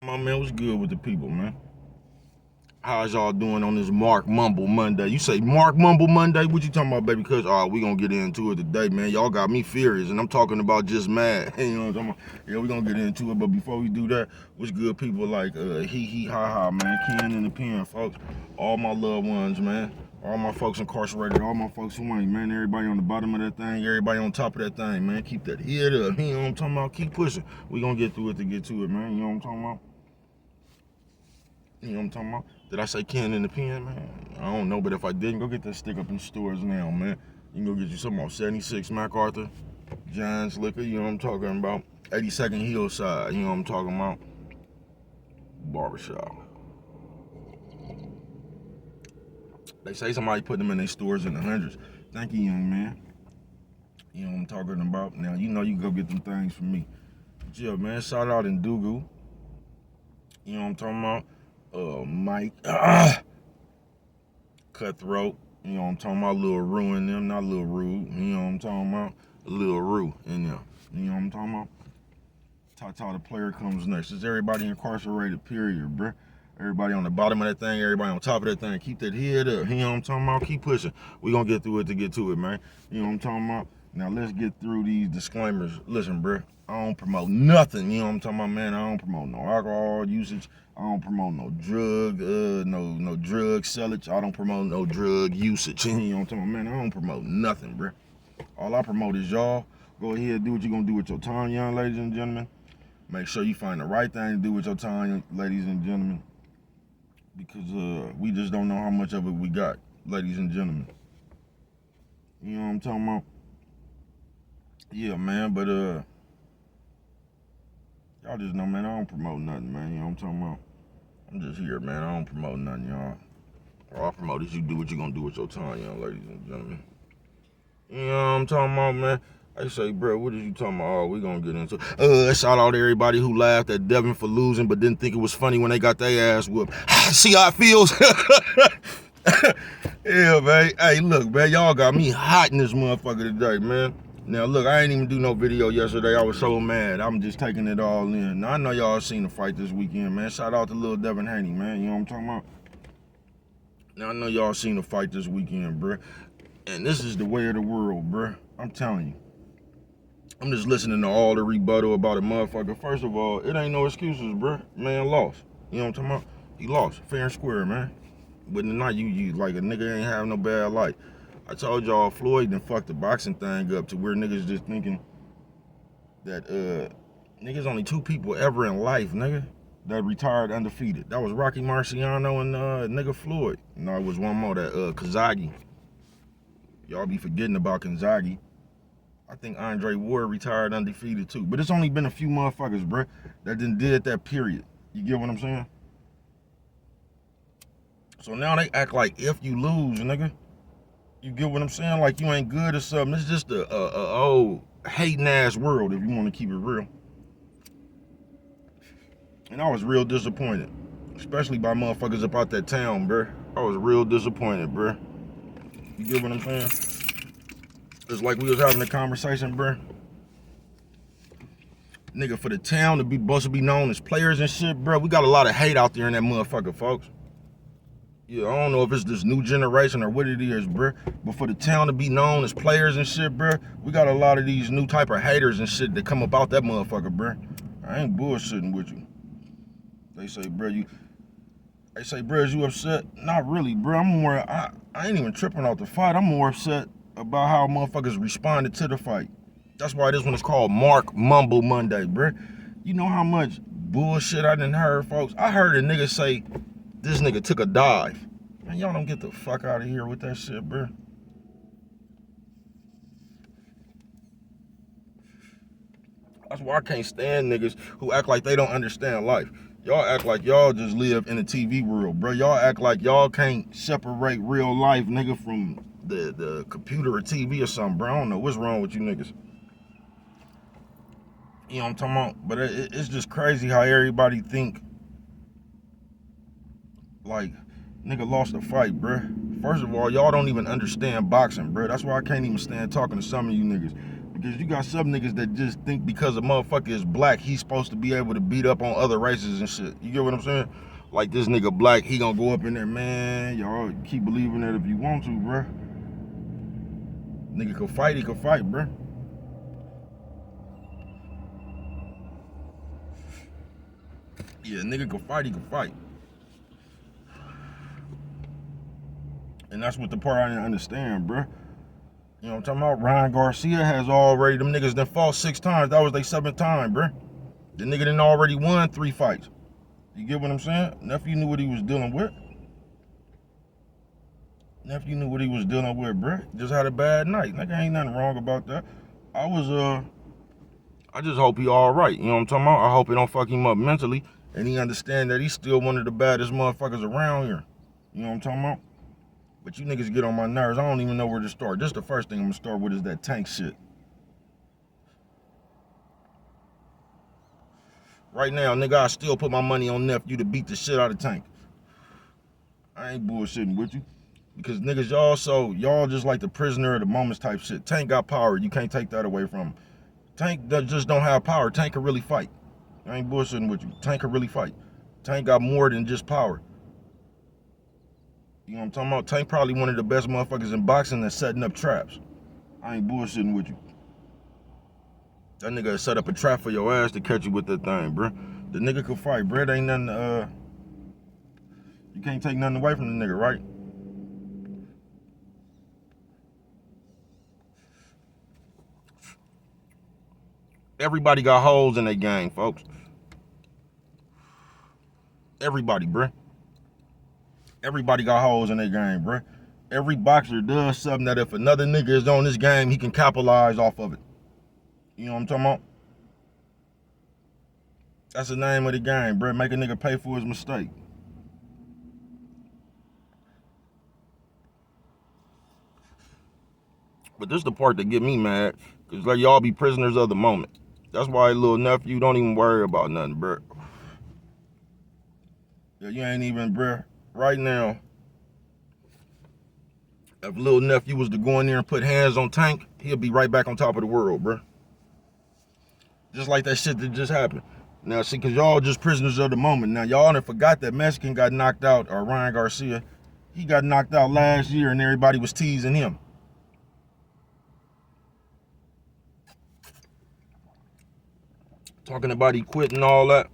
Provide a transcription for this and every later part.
My man, what's good with the people, man? How's y'all doing on this Mark Mumble Monday? You say Mark Mumble Monday? What you talking about, baby? Because we gonna get into it today, man. Y'all got me furious, and I'm talking about just mad. You know what I'm talking about? Yeah, we gonna get into it, but before we do that, what's good, people like he ha ha, man. Ken in the pen, folks. All my loved ones, man. All my folks incarcerated, all my folks who ain't, man. Everybody on the bottom of that thing, everybody on top of that thing, man. Keep that head up. You know what I'm talking about? Keep pushing. We gonna get through it to get to it, man. You know what I'm talking about? You know what I'm talking about? Did I say Ken in the pen, man? I don't know, but if I didn't, go get that stick up in stores now, man. You can go get you something off 76 MacArthur, John's Liquor, you know what I'm talking about? 82nd Hillside, you know what I'm talking about? Barbershop. They say somebody put them in their stores in the hundreds. Thank you, young man. You know what I'm talking about? Now, you know you can go get them things from me. But yeah, man, shout out in Dugu. You know what I'm talking about? Mike. Cutthroat. You know what I'm talking about? Lil Rue in them, not Lil Rude. You know what I'm talking about? Lil Rue in them. You know what I'm talking about? Tata the player comes next. It's everybody incarcerated, period, bruh. Everybody on the bottom of that thing, everybody on top of that thing. Keep that head up. You know what I'm talking about? Keep pushing. We gonna get through it to get to it, man. You know what I'm talking about? Now let's get through these disclaimers. Listen, bruh. I don't promote nothing. You know what I'm talking about, man? I don't promote no alcohol usage. I don't promote no drug, no drug sellage. I don't promote no drug usage. You know what I'm talking about, man? I don't promote nothing, bruh. All I promote is y'all. Go ahead, do what you're gonna do with your time, young ladies and gentlemen. Make sure you find the right thing to do with your time, ladies and gentlemen, because we just don't know how much of it we got, ladies and gentlemen. You know what I'm talking about? Yeah, man, but y'all just know, man, I don't promote nothing, man. You know what I'm talking about? I'm just here, man. I don't promote nothing, y'all. All I promote is you do what you're gonna do with your time, young ladies and gentlemen. You know what I'm talking about, man? I say, bro, what is you talking about? Oh, we gonna get into it. Shout out to everybody who laughed at Devin for losing but didn't think it was funny when they got their ass whooped. See how it feels? Yeah, man. Hey, look, man, y'all got me hot in this motherfucker today, man. Now, look, I ain't even do no video yesterday. I was so mad. I'm just taking it all in. Now, I know y'all seen the fight this weekend, man. Shout out to Lil Devin Haney, man. You know what I'm talking about? Now, I know y'all seen the fight this weekend, bruh. And this is the way of the world, bruh. I'm telling you. I'm just listening to all the rebuttal about a motherfucker. First of all, it ain't no excuses, bruh. Man lost. You know what I'm talking about? He lost. Fair and square, man. But not you like a nigga ain't have no bad life. I told y'all Floyd done fucked the boxing thing up to where niggas just thinking that niggas only two people ever in life, nigga, that retired undefeated. That was Rocky Marciano and nigga Floyd. No, it was one more, that Kazagi. Y'all be forgetting about Kazagi. I think Andre Ward retired undefeated too. But it's only been a few motherfuckers, bruh, that did that, period. You get what I'm saying? So now they act like if you lose, nigga, you get what I'm saying? Like you ain't good or something. It's just a old hating ass world if you want to keep it real. And I was real disappointed, especially by motherfuckers up out that town, bruh. I was real disappointed, bruh. You get what I'm saying? It's like we was having a conversation, bruh. Nigga, for the town to be supposed to be known as players and shit, bruh, we got a lot of hate out there in that motherfucker, folks. Yeah, I don't know if it's this new generation or what it is, bruh. But for the town to be known as players and shit, bruh, we got a lot of these new type of haters and shit that come about that motherfucker, bruh. I ain't bullshitting with you. They say, bruh, is you upset? Not really, bruh. I ain't even tripping off the fight. I'm more upset about how motherfuckers responded to the fight. That's why this one is called Mark Mumble Monday, bruh. You know how much bullshit I done heard, folks? I heard a nigga say, this nigga took a dive. Man, y'all don't get the fuck out of here with that shit, bruh. That's why I can't stand niggas who act like they don't understand life. Y'all act like y'all just live in a TV world, bro. Y'all act like y'all can't separate real life, nigga, from the computer or TV or something, bro. I don't know what's wrong with you niggas. You know what I'm talking about? But it's just crazy how everybody think like nigga lost a fight, bruh. First of all, y'all don't even understand boxing, bruh. That's why I can't even stand talking to some of you niggas. Because you got some niggas that just think because a motherfucker is black, he's supposed to be able to beat up on other races and shit. You get what I'm saying? Like this nigga black, he gonna go up in there, man. Y'all keep believing that if you want to, bruh. Nigga can fight, he can fight, bruh. Yeah, nigga can fight, he can fight. And that's what the part I didn't understand, bruh. You know what I'm talking about? Ryan Garcia has already, them niggas done fought 6 times. That was their 7th time, bruh. The nigga done already won 3 fights. You get what I'm saying? Nephew knew what he was dealing with. Nephew knew what he was dealing with, bruh. Just had a bad night. Nigga, ain't nothing wrong about that. I just hope he all right. You know what I'm talking about? I hope it don't fuck him up mentally. And he understand that he's still one of the baddest motherfuckers around here. You know what I'm talking about? But you niggas get on my nerves. I don't even know where to start. Just the first thing I'm gonna start with is that Tank shit. Right now, nigga, I still put my money on Nephew to beat the shit out of Tank. I ain't bullshitting with you. Because niggas, y'all just like the prisoner of the moments type shit. Tank got power. You can't take that away from him. Tank just don't have power. Tank can really fight. I ain't bullshitting with you. Tank can really fight. Tank got more than just power. You know what I'm talking about? Tank probably one of the best motherfuckers in boxing that's setting up traps. I ain't bullshitting with you. That nigga set up a trap for your ass to catch you with that thing, bro. The nigga can fight, bro. Ain't nothing, you can't take nothing away from the nigga, right? Everybody got holes in their game, folks. Everybody, bruh. Everybody got holes in their game, bruh. Every boxer does something that if another nigga is on this game, he can capitalize off of it. You know what I'm talking about? That's the name of the game, bruh. Make a nigga pay for his mistake. But this is the part that get me mad, because like y'all be prisoners of the moment. That's why little nephew don't even worry about nothing, bruh. Yeah, you ain't even, bruh. Right now, if little nephew was to go in there and put hands on Tank, he'll be right back on top of the world, bruh. Just like that shit that just happened. Now, see, because y'all just prisoners of the moment. Now, y'all done forgot that Mexican got knocked out, or Ryan Garcia. He got knocked out last year and everybody was teasing him. Talking about he quit and all that.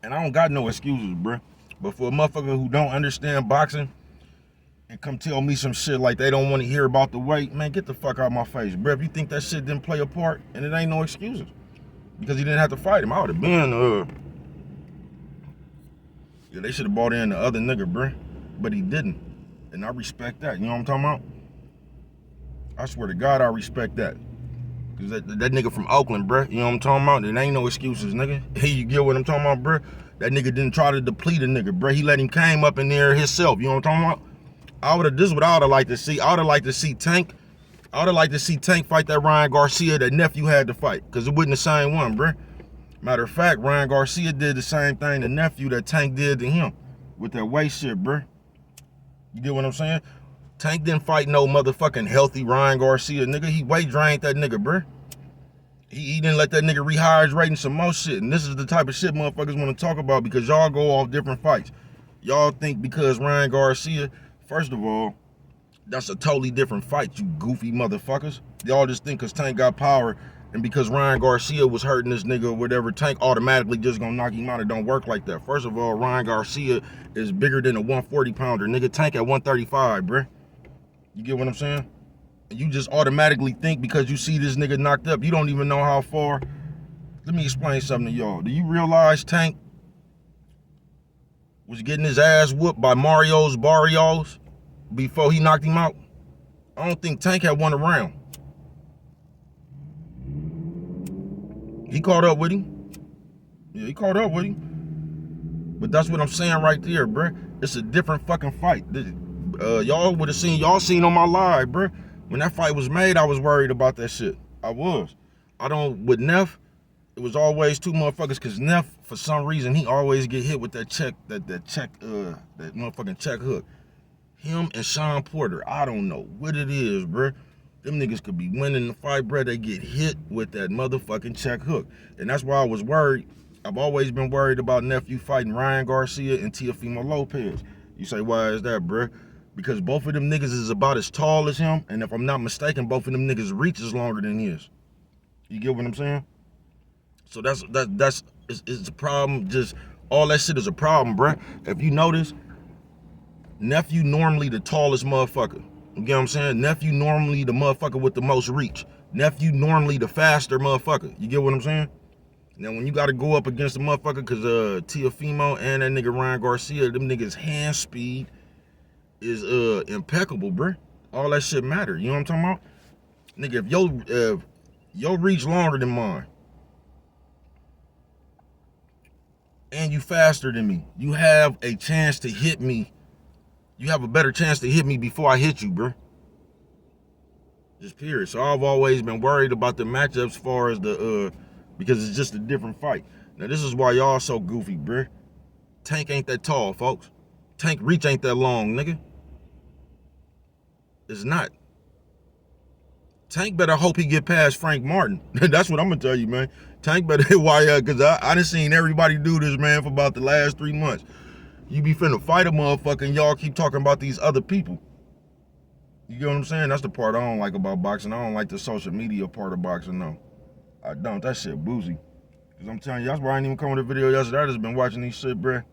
And I don't got no excuses, bruh. But for a motherfucker who don't understand boxing and come tell me some shit like they don't want to hear about the weight, man, get the fuck out of my face, bruh. If you think that shit didn't play a part, and it ain't no excuses. Because he didn't have to fight him. I would have been, yeah, they should have brought in the other nigga, bruh. But he didn't. And I respect that. You know what I'm talking about? I swear to God, I respect that. Cause that nigga from Oakland, bruh. You know what I'm talking about? There ain't no excuses, nigga. Hey, you get what I'm talking about, bruh? That nigga didn't try to deplete a nigga, bruh. He let him came up in there himself. You know what I'm talking about? This is what I would have liked to see. I would have liked to see Tank. I would have liked to see Tank fight that Ryan Garcia that Nephew had to fight. Cause it wasn't the same one, bruh. Matter of fact, Ryan Garcia did the same thing to Nephew that Tank did to him. With that weight shit, bruh. You get what I'm saying? Tank didn't fight no motherfucking healthy Ryan Garcia, nigga. He weight drained that nigga, bruh. He didn't let that nigga rehydrate and some more shit. And this is the type of shit motherfuckers want to talk about because y'all go off different fights. Y'all think because Ryan Garcia, first of all, that's a totally different fight, you goofy motherfuckers. Y'all just think because Tank got power and because Ryan Garcia was hurting this nigga or whatever, Tank automatically just gonna knock him out. It don't work like that. First of all, Ryan Garcia is bigger than a 140 pounder. Nigga, Tank at 135, bruh. You get what I'm saying? You just automatically think because you see this nigga knocked up, you don't even know how far. Let me explain something to y'all. Do you realize Tank was getting his ass whooped by Mario's Barrios before he knocked him out? I don't think Tank had one around. He caught up with him. Yeah, he caught up with him. But that's what I'm saying right there, bruh. It's a different fucking fight. Y'all would have seen, y'all seen on my live, bruh. When that fight was made, I was worried about that shit. I was. With Neff, it was always two motherfuckers, cause Neff, for some reason, he always get hit with that motherfucking check hook. Him and Sean Porter, I don't know what it is, bruh. Them niggas could be winning the fight, bro. They get hit with that motherfucking check hook. And that's why I was worried. I've always been worried about nephew fighting Ryan Garcia and Teofimo Lopez. You say, why is that, bro? Because both of them niggas is about as tall as him. And if I'm not mistaken, both of them niggas reach is longer than his. You get what I'm saying? So that's it's a problem. Just all that shit is a problem, bro. If you notice, nephew normally the tallest motherfucker. You get what I'm saying? Nephew normally the motherfucker with the most reach. Nephew normally the faster motherfucker. You get what I'm saying? Now when you gotta go up against the motherfucker, cause Teofimo and that nigga Ryan Garcia, them niggas hand speed is impeccable, bruh. All that shit matter. You know what I'm talking about? Nigga, if your reach longer than mine, and you faster than me, you have a chance to hit me. You have a better chance to hit me before I hit you, bro. Just period. So I've always been worried about the matchups as far as the because it's just a different fight. Now this is why y'all so goofy, bro. Tank ain't that tall, folks. Tank reach ain't that long, nigga. It's not. Tank better hope he get past Frank Martin. That's what I'm gonna tell you, man. Tank better cause I done seen everybody do this, man, for about the last 3 months. You be finna fight a motherfucker and y'all keep talking about these other people. You get what I'm saying? That's the part I don't like about boxing. I don't like the social media part of boxing, no. I don't. That shit boozy. Cause I'm telling you, that's why I ain't even come with a video yesterday. I just been watching these shit, bruh.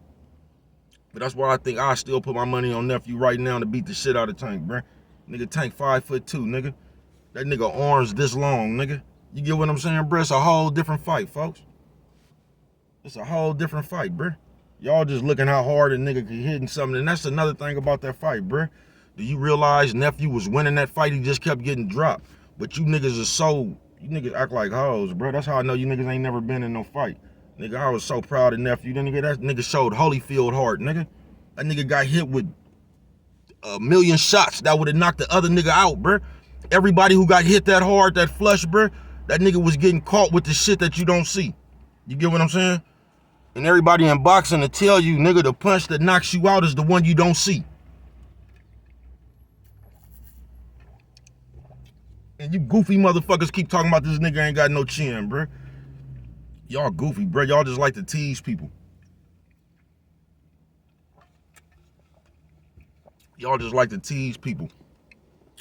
But that's why I think I still put my money on nephew right now to beat the shit out of Tank, bruh. Nigga Tank 5'2", nigga. That nigga arms this long, nigga. You get what I'm saying, bruh? It's a whole different fight, folks. It's a whole different fight, bruh. Y'all just looking how hard a nigga can hit and something. And that's another thing about that fight, bruh. Do you realize nephew was winning that fight? He just kept getting dropped. But you niggas are so, you niggas act like hoes, bruh. That's how I know you niggas ain't never been in no fight. Nigga, I was so proud of nephew. That nigga showed Holyfield heart, nigga. That nigga got hit with a million shots that would have knocked the other nigga out, bruh. Everybody who got hit that hard, that flush, bruh, that nigga was getting caught with the shit that you don't see. You get what I'm saying? And everybody in boxing to tell you, nigga, the punch that knocks you out is the one you don't see. And you goofy motherfuckers keep talking about this nigga ain't got no chin, bruh. Y'all goofy, bruh. Y'all just like to tease people. Y'all just like to tease people.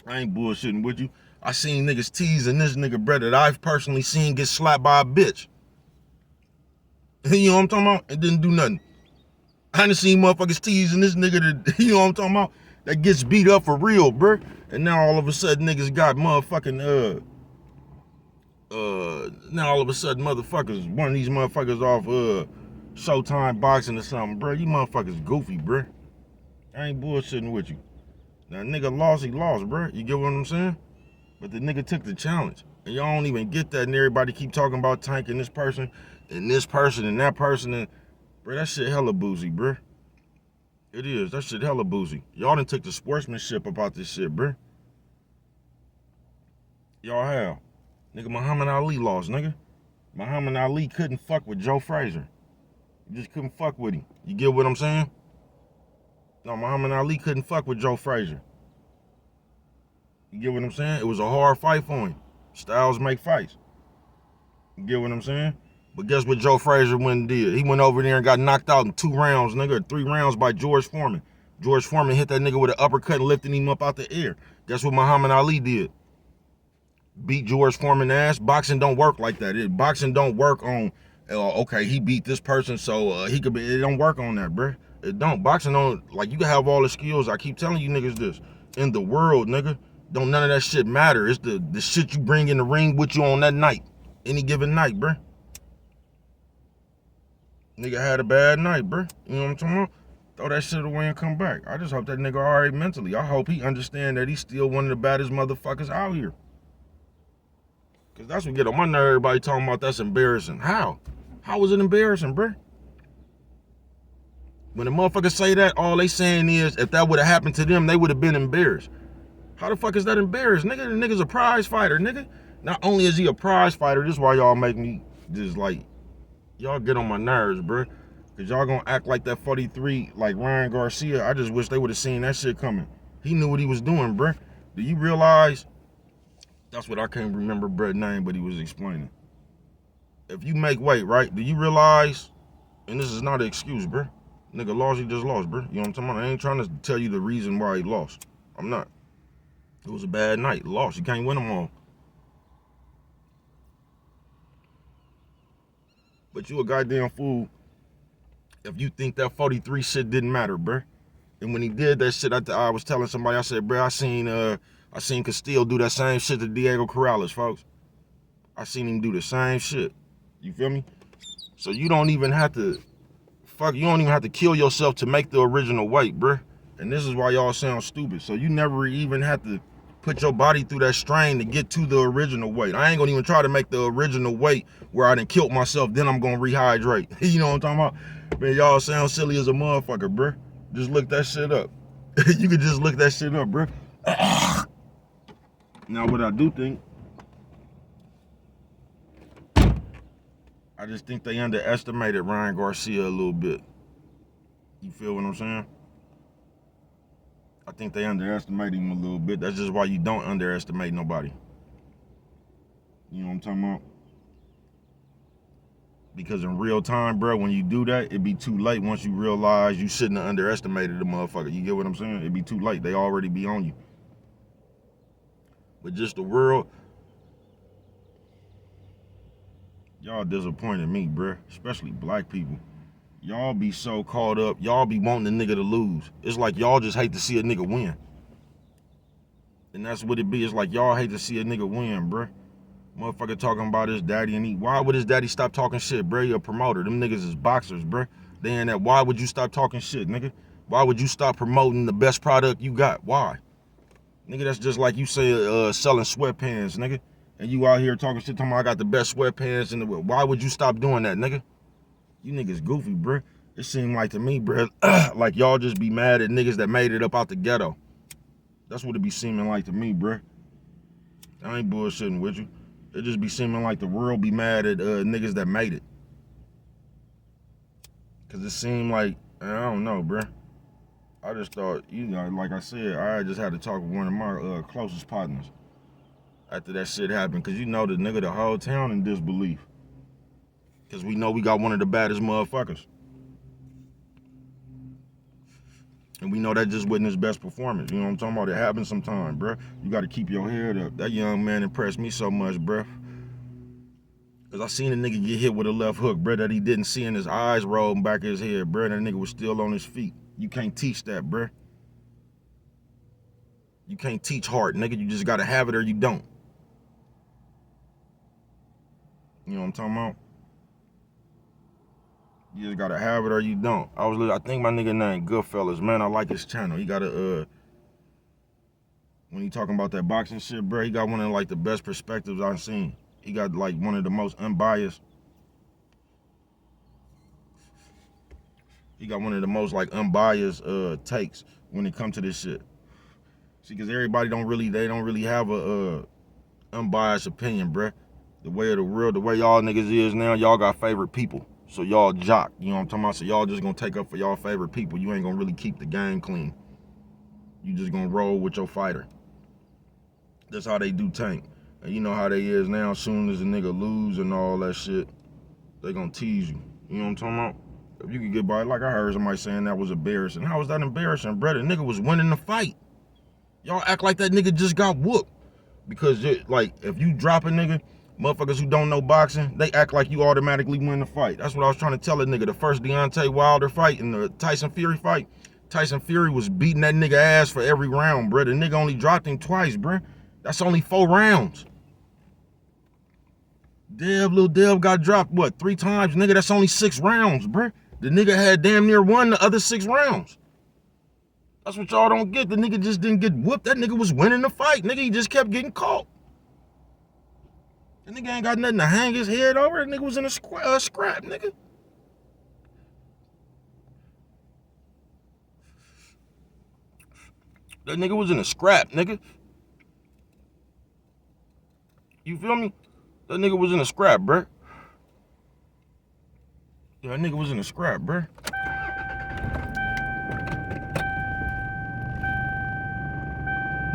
I ain't bullshitting with you. I seen niggas teasing this nigga, bruh, that I've personally seen get slapped by a bitch. You know what I'm talking about? It didn't do nothing. I done seen motherfuckers teasing this nigga that, you know what I'm talking about? That gets beat up for real, bruh. And now all of a sudden niggas got motherfucking, now all of a sudden motherfuckers, one of these motherfuckers off, Showtime boxing or something, bruh. You motherfuckers goofy, bruh. I ain't bullshitting with you. Now nigga lost, he lost, bruh. You get what I'm saying? But the nigga took the challenge. And y'all don't even get that, and everybody keep talking about Tank and this person, and this person, and that person, and bruh, that shit hella boozy, bruh. It is. That shit hella boozy. Y'all done took the sportsmanship about this shit, bruh. Y'all have. Nigga, Muhammad Ali lost, nigga. Muhammad Ali couldn't fuck with Joe Frazier. You just couldn't fuck with him. You get what I'm saying? No, Muhammad Ali couldn't fuck with Joe Frazier. You get what I'm saying? It was a hard fight for him. Styles make fights. You get what I'm saying? But guess what Joe Frazier went and did? He went over there and got knocked out in 2 rounds, nigga, or 3 rounds by George Foreman. George Foreman hit that nigga with an uppercut and lifting him up out the air. Guess what Muhammad Ali did? Beat George Foreman's ass. Boxing don't work like that. Boxing don't work on, okay, he beat this person, so he could be, it don't work on that, bruh. It don't. Boxing don't, like, you can have all the skills. I keep telling you niggas this. In the world, nigga, don't none of that shit matter. It's the shit you bring in the ring with you on that night. Any given night, bruh. Nigga had a bad night, bruh. You know what I'm talking about? Throw that shit away and come back. I just hope that nigga all right mentally. I hope he understand that he's still one of the baddest motherfuckers out here. Because that's what get on my nerve, everybody talking about that's embarrassing. How? How is it embarrassing, bruh? When the motherfuckers say that, all they saying is if that would have happened to them, they would have been embarrassed. How the fuck is that embarrassed? Nigga, the nigga's a prize fighter, nigga. Not only is he a prize fighter, this is why y'all make me just like, y'all get on my nerves, bruh. Because y'all gonna act like that 43, like Ryan Garcia. I just wish they would have seen that shit coming. He knew what he was doing, bruh. Do you realize That's what I can't remember Brett's name, but he was explaining. If you make weight, right, do you realize, and this is not an excuse, bro. Nigga lost, he just lost, bro. You know what I'm talking about? I ain't trying to tell you the reason why he lost. I'm not. It was a bad night. Lost. You can't win them all. But you a goddamn fool if you think that 43 shit didn't matter, bro. And when he did that shit, I was telling somebody, I said, bro, I seen Castillo do that same shit to Diego Corrales, folks. I seen him do the same shit. You feel me? So you don't even have to kill yourself to make the original weight, bruh. And this is why y'all sound stupid. So you never even have to put your body through that strain to get to the original weight. I ain't gonna even try to make the original weight where I done killed myself, then I'm gonna rehydrate. You know what I'm talking about? Man, y'all sound silly as a motherfucker, bruh. Just look that shit up. You could just look that shit up, bruh. Now what I do think, I just think they underestimated Ryan Garcia a little bit. You feel what I'm saying? I think they underestimated him a little bit. That's just why you don't underestimate nobody. You know what I'm talking about? Because in real time, bro, when you do that, it'd be too late once you realize you shouldn't have underestimated the motherfucker. You get what I'm saying? It'd be too late. They already be on you. But just the world, y'all disappointed me, bro. Especially black people. Y'all be so caught up. Y'all be wanting the nigga to lose. It's like y'all just hate to see a nigga win. And that's what it be. It's like y'all hate to see a nigga win, bruh. Motherfucker talking about his daddy and he. Why would his daddy stop talking shit, bruh? He a promoter. Them niggas is boxers, bruh. They in that. Why would you stop talking shit, nigga? Why would you stop promoting the best product you got? Why? Nigga, that's just like you say selling sweatpants, nigga. And you out here talking shit, talking about I got the best sweatpants in the world. Why would you stop doing that, nigga? You niggas goofy, bruh. It seemed like to me, bruh, like y'all just be mad at niggas that made it up out the ghetto. That's what it be seeming like to me, bruh. I ain't bullshitting with you. It just be seeming like the world be mad at niggas that made it. Cause it seemed like, I don't know, bruh. I just thought, you know, like I said, I just had to talk with one of my closest partners after that shit happened. Cause you know the nigga, the whole town in disbelief. Cause we know we got one of the baddest motherfuckers. And we know that just wasn't his best performance. You know what I'm talking about? It happens sometime, bruh. You got to keep your head up. That young man impressed me so much, bruh. Because I seen a nigga get hit with a left hook, bruh, that he didn't see in his eyes rolling back of his head, bruh. That nigga was still on his feet. You can't teach that, bruh. You can't teach heart, nigga. You just got to have it or you don't. You know what I'm talking about? You just gotta have it or you don't. I think my nigga named Goodfellas, man. I like his channel. He got when he talking about that boxing shit, bro, he got one of like the best perspectives I've seen. He got like one of the most unbiased. He got one of the most like unbiased takes when it comes to this shit. See, cause everybody don't really have a unbiased opinion, bruh. The way of the world, the way y'all niggas is now, y'all got favorite people. So y'all jock, you know what I'm talking about? So y'all just gonna take up for y'all favorite people. You ain't gonna really keep the game clean. You just gonna roll with your fighter. That's how they do tank. And you know how they is now, as soon as a nigga lose and all that shit, they gonna tease you. You know what I'm talking about? If you could get by, like I heard somebody saying that was embarrassing. How was that embarrassing, bro? The nigga was winning the fight. Y'all act like that nigga just got whooped. Because, like, if you drop a nigga, motherfuckers who don't know boxing, they act like you automatically win the fight. That's what I was trying to tell a nigga. The first Deontay Wilder fight and the Tyson Fury fight, Tyson Fury was beating that nigga ass for every round, bro. The nigga only dropped him twice, bro. That's only 4 rounds. Lil Dev got dropped, what, 3 times? Nigga, that's only 6 rounds, bro. The nigga had damn near won the other 6 rounds. That's what y'all don't get. The nigga just didn't get whooped. That nigga was winning the fight. Nigga, he just kept getting caught. The nigga ain't got nothing to hang his head over. That nigga was in a scrap, nigga. That nigga was in a scrap, nigga. You feel me? That nigga was in a scrap, bruh. Yeah, that nigga was in a scrap, bruh.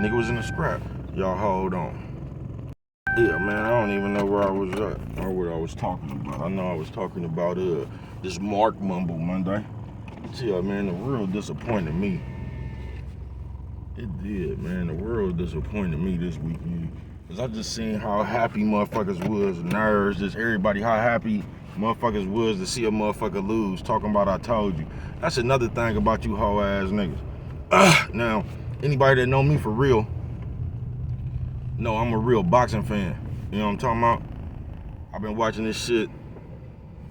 Nigga was in a scrap. Y'all hold on. Yeah, man, I don't even know where I was at or what I was talking about. I know I was talking about this Mark Mumble Monday. Yeah, man, the world disappointed me. It did, man. The world disappointed me this weekend. Cause I just seen how happy motherfuckers was, nerds, just everybody, how happy motherfuckers was to see a motherfucker lose, talking about I told you. That's another thing about you hoe ass niggas. Now, anybody that know me for real, know I'm a real boxing fan. You know what I'm talking about? I've been watching this shit.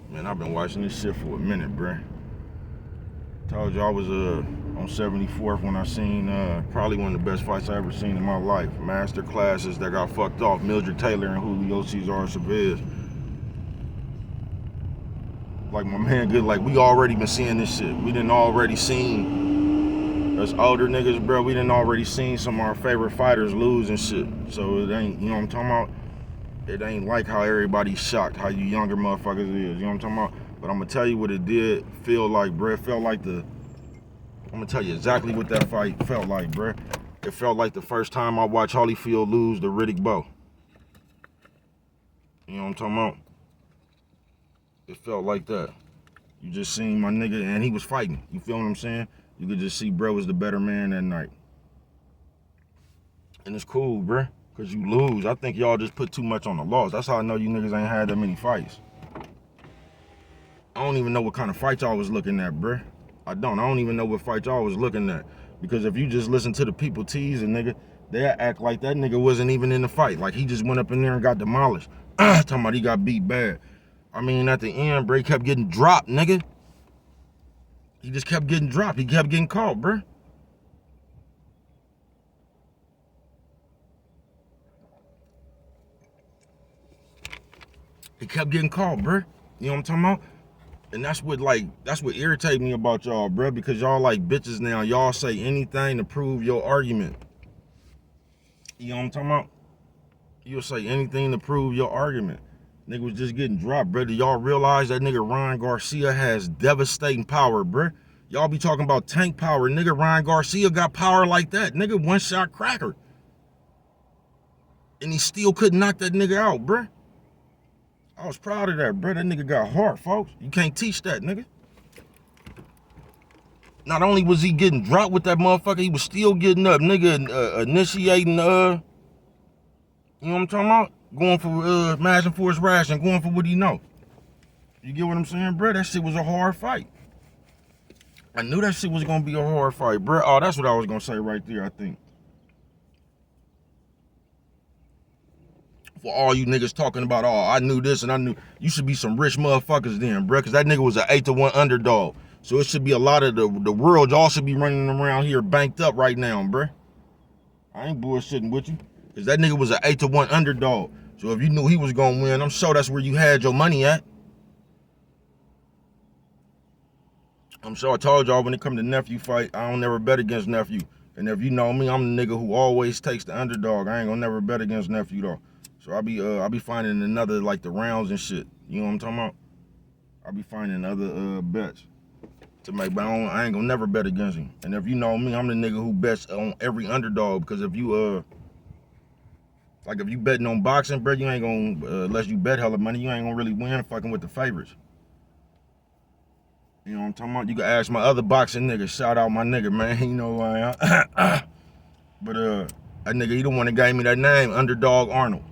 Man, I've been watching this shit for a minute, bruh. Told you I was on 74th when I seen probably one of the best fights I ever seen in my life. Master classes that got fucked off. Mildred Taylor and Julio Cesar Chavez. Like my man good, like we already been seeing this shit. We done already seen us older niggas, bro. We done already seen some of our favorite fighters lose and shit. So it ain't, you know what I'm talking about? It ain't like how everybody's shocked, how you younger motherfuckers is. You know what I'm talking about? But I'm gonna tell you what it did feel like, bruh. It felt like I'm gonna tell you exactly what that fight felt like, bruh. It felt like the first time I watched Holyfield lose to Riddick Bowe. You know what I'm talking about? It felt like that. You just seen my nigga, and he was fighting. You feel what I'm saying? You could just see bro was the better man that night. And it's cool, bruh, because you lose. I think y'all just put too much on the loss. That's how I know you niggas ain't had that many fights. I don't even know what kind of fight y'all was looking at, bruh. I don't even know what fight y'all was looking at. Because if you just listen to the people teasing, nigga, they act like that nigga wasn't even in the fight. Like he just went up in there and got demolished. Talking about he got beat bad. I mean, at the end, bro, he kept getting dropped, nigga. He just kept getting dropped. He kept getting caught, bruh. He kept getting caught, bruh. You know what I'm talking about? And that's what irritates me about y'all, bruh, because y'all like bitches now. Y'all say anything to prove your argument. You know what I'm talking about? You'll say anything to prove your argument. Nigga was just getting dropped, bruh. Do y'all realize that nigga Ryan Garcia has devastating power, bruh? Y'all be talking about tank power. Nigga Ryan Garcia got power like that. Nigga one-shot cracker. And he still couldn't knock that nigga out, bruh. I was proud of that, bruh. That nigga got heart, folks. You can't teach that, nigga. Not only was he getting dropped with that motherfucker, he was still getting up, nigga, initiating, you know what I'm talking about? Going for, matching for his ration, going for what he know. You get what I'm saying, bro? That shit was a hard fight. I knew that shit was gonna be a hard fight, bro. Oh, that's what I was gonna say right there, I think. For all you niggas talking about, oh, I knew this and I knew, you should be some rich motherfuckers then, bro, because that nigga was an 8-1 underdog. So it should be a lot of the world, y'all should be running around here banked up right now, bro. I ain't bullshitting with you, because that nigga was an 8-1 underdog. So if you knew he was gonna win, I'm sure that's where you had your money at. I'm sure I told y'all when it come to nephew fight, I don't never bet against nephew. And if you know me, I'm the nigga who always takes the underdog. I ain't gonna never bet against nephew though. So I'll be finding another like the rounds and shit. You know what I'm talking about? I'll be finding other bets to make, but I ain't gonna never bet against him. And if you know me, I'm the nigga who bets on every underdog, because if you like if you betting on boxing, bro, you ain't gonna unless you bet hella money, you ain't gonna really win fucking with the favorites. You know what I'm talking about? You can ask my other boxing niggas. Shout out my nigga, man. You know who I am. But that nigga, he the one that gave me that name, Underdog Arnold.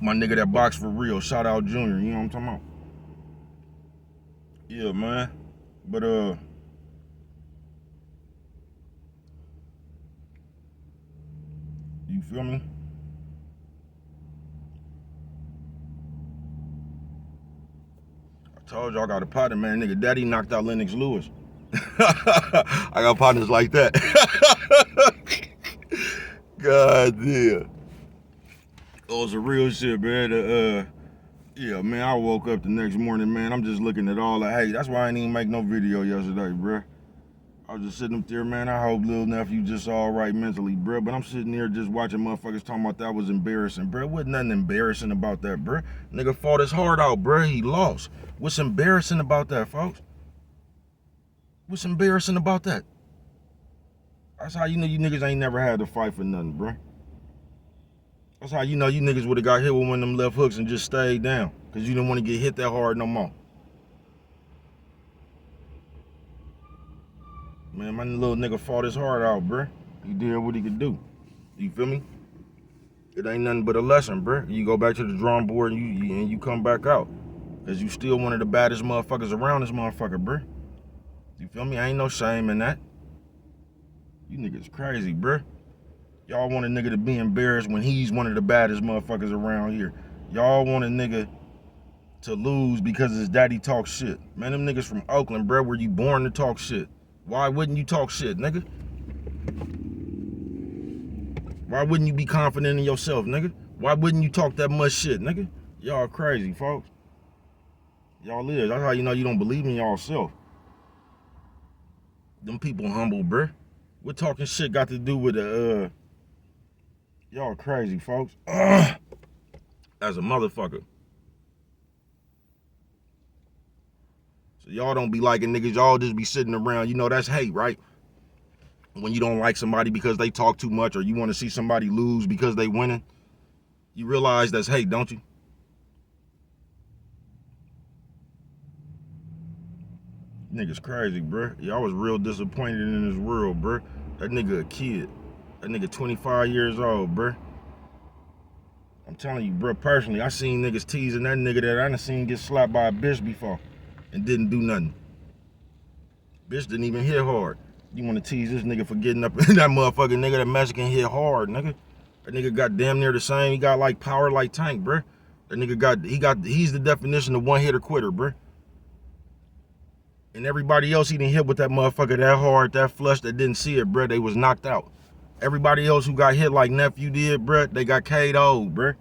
My nigga that box for real. Shout out Junior. You know what I'm talking about? Yeah, man. But you feel me? I told y'all I got a partner, man. Nigga, Daddy knocked out Lennox Lewis. I got partners like that. God damn. Oh, it's a real shit, man. Yeah, man, I woke up the next morning, man. I'm just looking at all the hate. That's why I didn't even make no video yesterday, bruh. I was just sitting up there, man. I hope little nephew just all right mentally, bruh. But I'm sitting there just watching motherfuckers talking about that was embarrassing, bruh. Wasn't nothing embarrassing about that, bruh. Nigga fought his heart out, bruh. He lost. What's embarrassing about that, folks? What's embarrassing about that? That's how you know you niggas ain't never had to fight for nothing, bro. That's how you know you niggas would have got hit with one of them left hooks and just stayed down. Because you didn't want to get hit that hard no more. Man, my little nigga fought his heart out, bro. He did what he could do. You feel me? It ain't nothing but a lesson, bro. You go back to the drawing board and you come back out. Because you still one of the baddest motherfuckers around this motherfucker, bro. You feel me? Ain't no shame in that. You niggas crazy, bro. Y'all want a nigga to be embarrassed when he's one of the baddest motherfuckers around here. Y'all want a nigga to lose because his daddy talks shit. Man, them niggas from Oakland, bro, were you born to talk shit? Why wouldn't you talk shit, nigga? Why wouldn't you be confident in yourself, nigga? Why wouldn't you talk that much shit, nigga? Y'all crazy, folks. Y'all is. That's how you know you don't believe in y'allself. Them people humble, bruh. What talking shit got to do with y'all crazy, folks. As a motherfucker. So y'all don't be liking niggas. Y'all just be sitting around. You know that's hate, right? When you don't like somebody because they talk too much or you want to see somebody lose because they winning. You realize that's hate, don't you? Niggas crazy, bruh. Y'all was real disappointed in this world, bruh. That nigga a kid. That nigga 25 years old, bruh. I'm telling you, bruh, personally, I seen niggas teasing that nigga that I done seen get slapped by a bitch before and didn't do nothing. Bitch didn't even hit hard. You wanna tease this nigga for getting up in that motherfucking nigga, that Mexican hit hard, nigga. That nigga got damn near the same. He got like power like Tank, bruh. That nigga he's the definition of one hitter quitter, bruh. And everybody else he didn't hit with that motherfucker that hard, that flush, that didn't see it, bruh, they was knocked out. Everybody else who got hit like Nephew did, bruh, they got KO'd, bruh.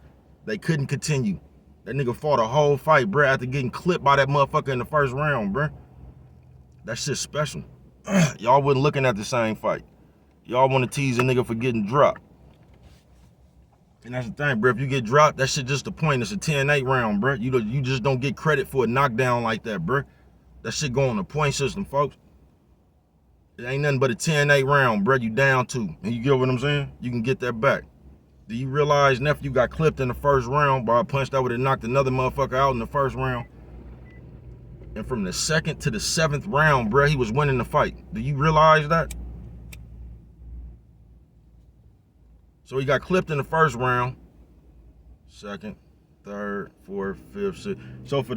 They couldn't continue. That nigga fought a whole fight, bruh, after getting clipped by that motherfucker in the first round, bruh. That shit's special. Y'all wasn't looking at the same fight. Y'all want to tease a nigga for getting dropped. And that's the thing, bruh. If you get dropped, that shit just the point. It's a 10-8 round, bruh. You just don't get credit for a knockdown like that, bruh. That shit go on the point system, folks. It ain't nothing but a 10-8 round, bruh. You down 2. And you get what I'm saying? You can get that back. Do you realize Nephew got clipped in the first round by a punch that would have knocked another motherfucker out in the first round? And from the 2nd to the 7th round, bruh, he was winning the fight. Do you realize that? So he got clipped in the first round. 2nd, 3rd, 4th, 5th, 6th. So for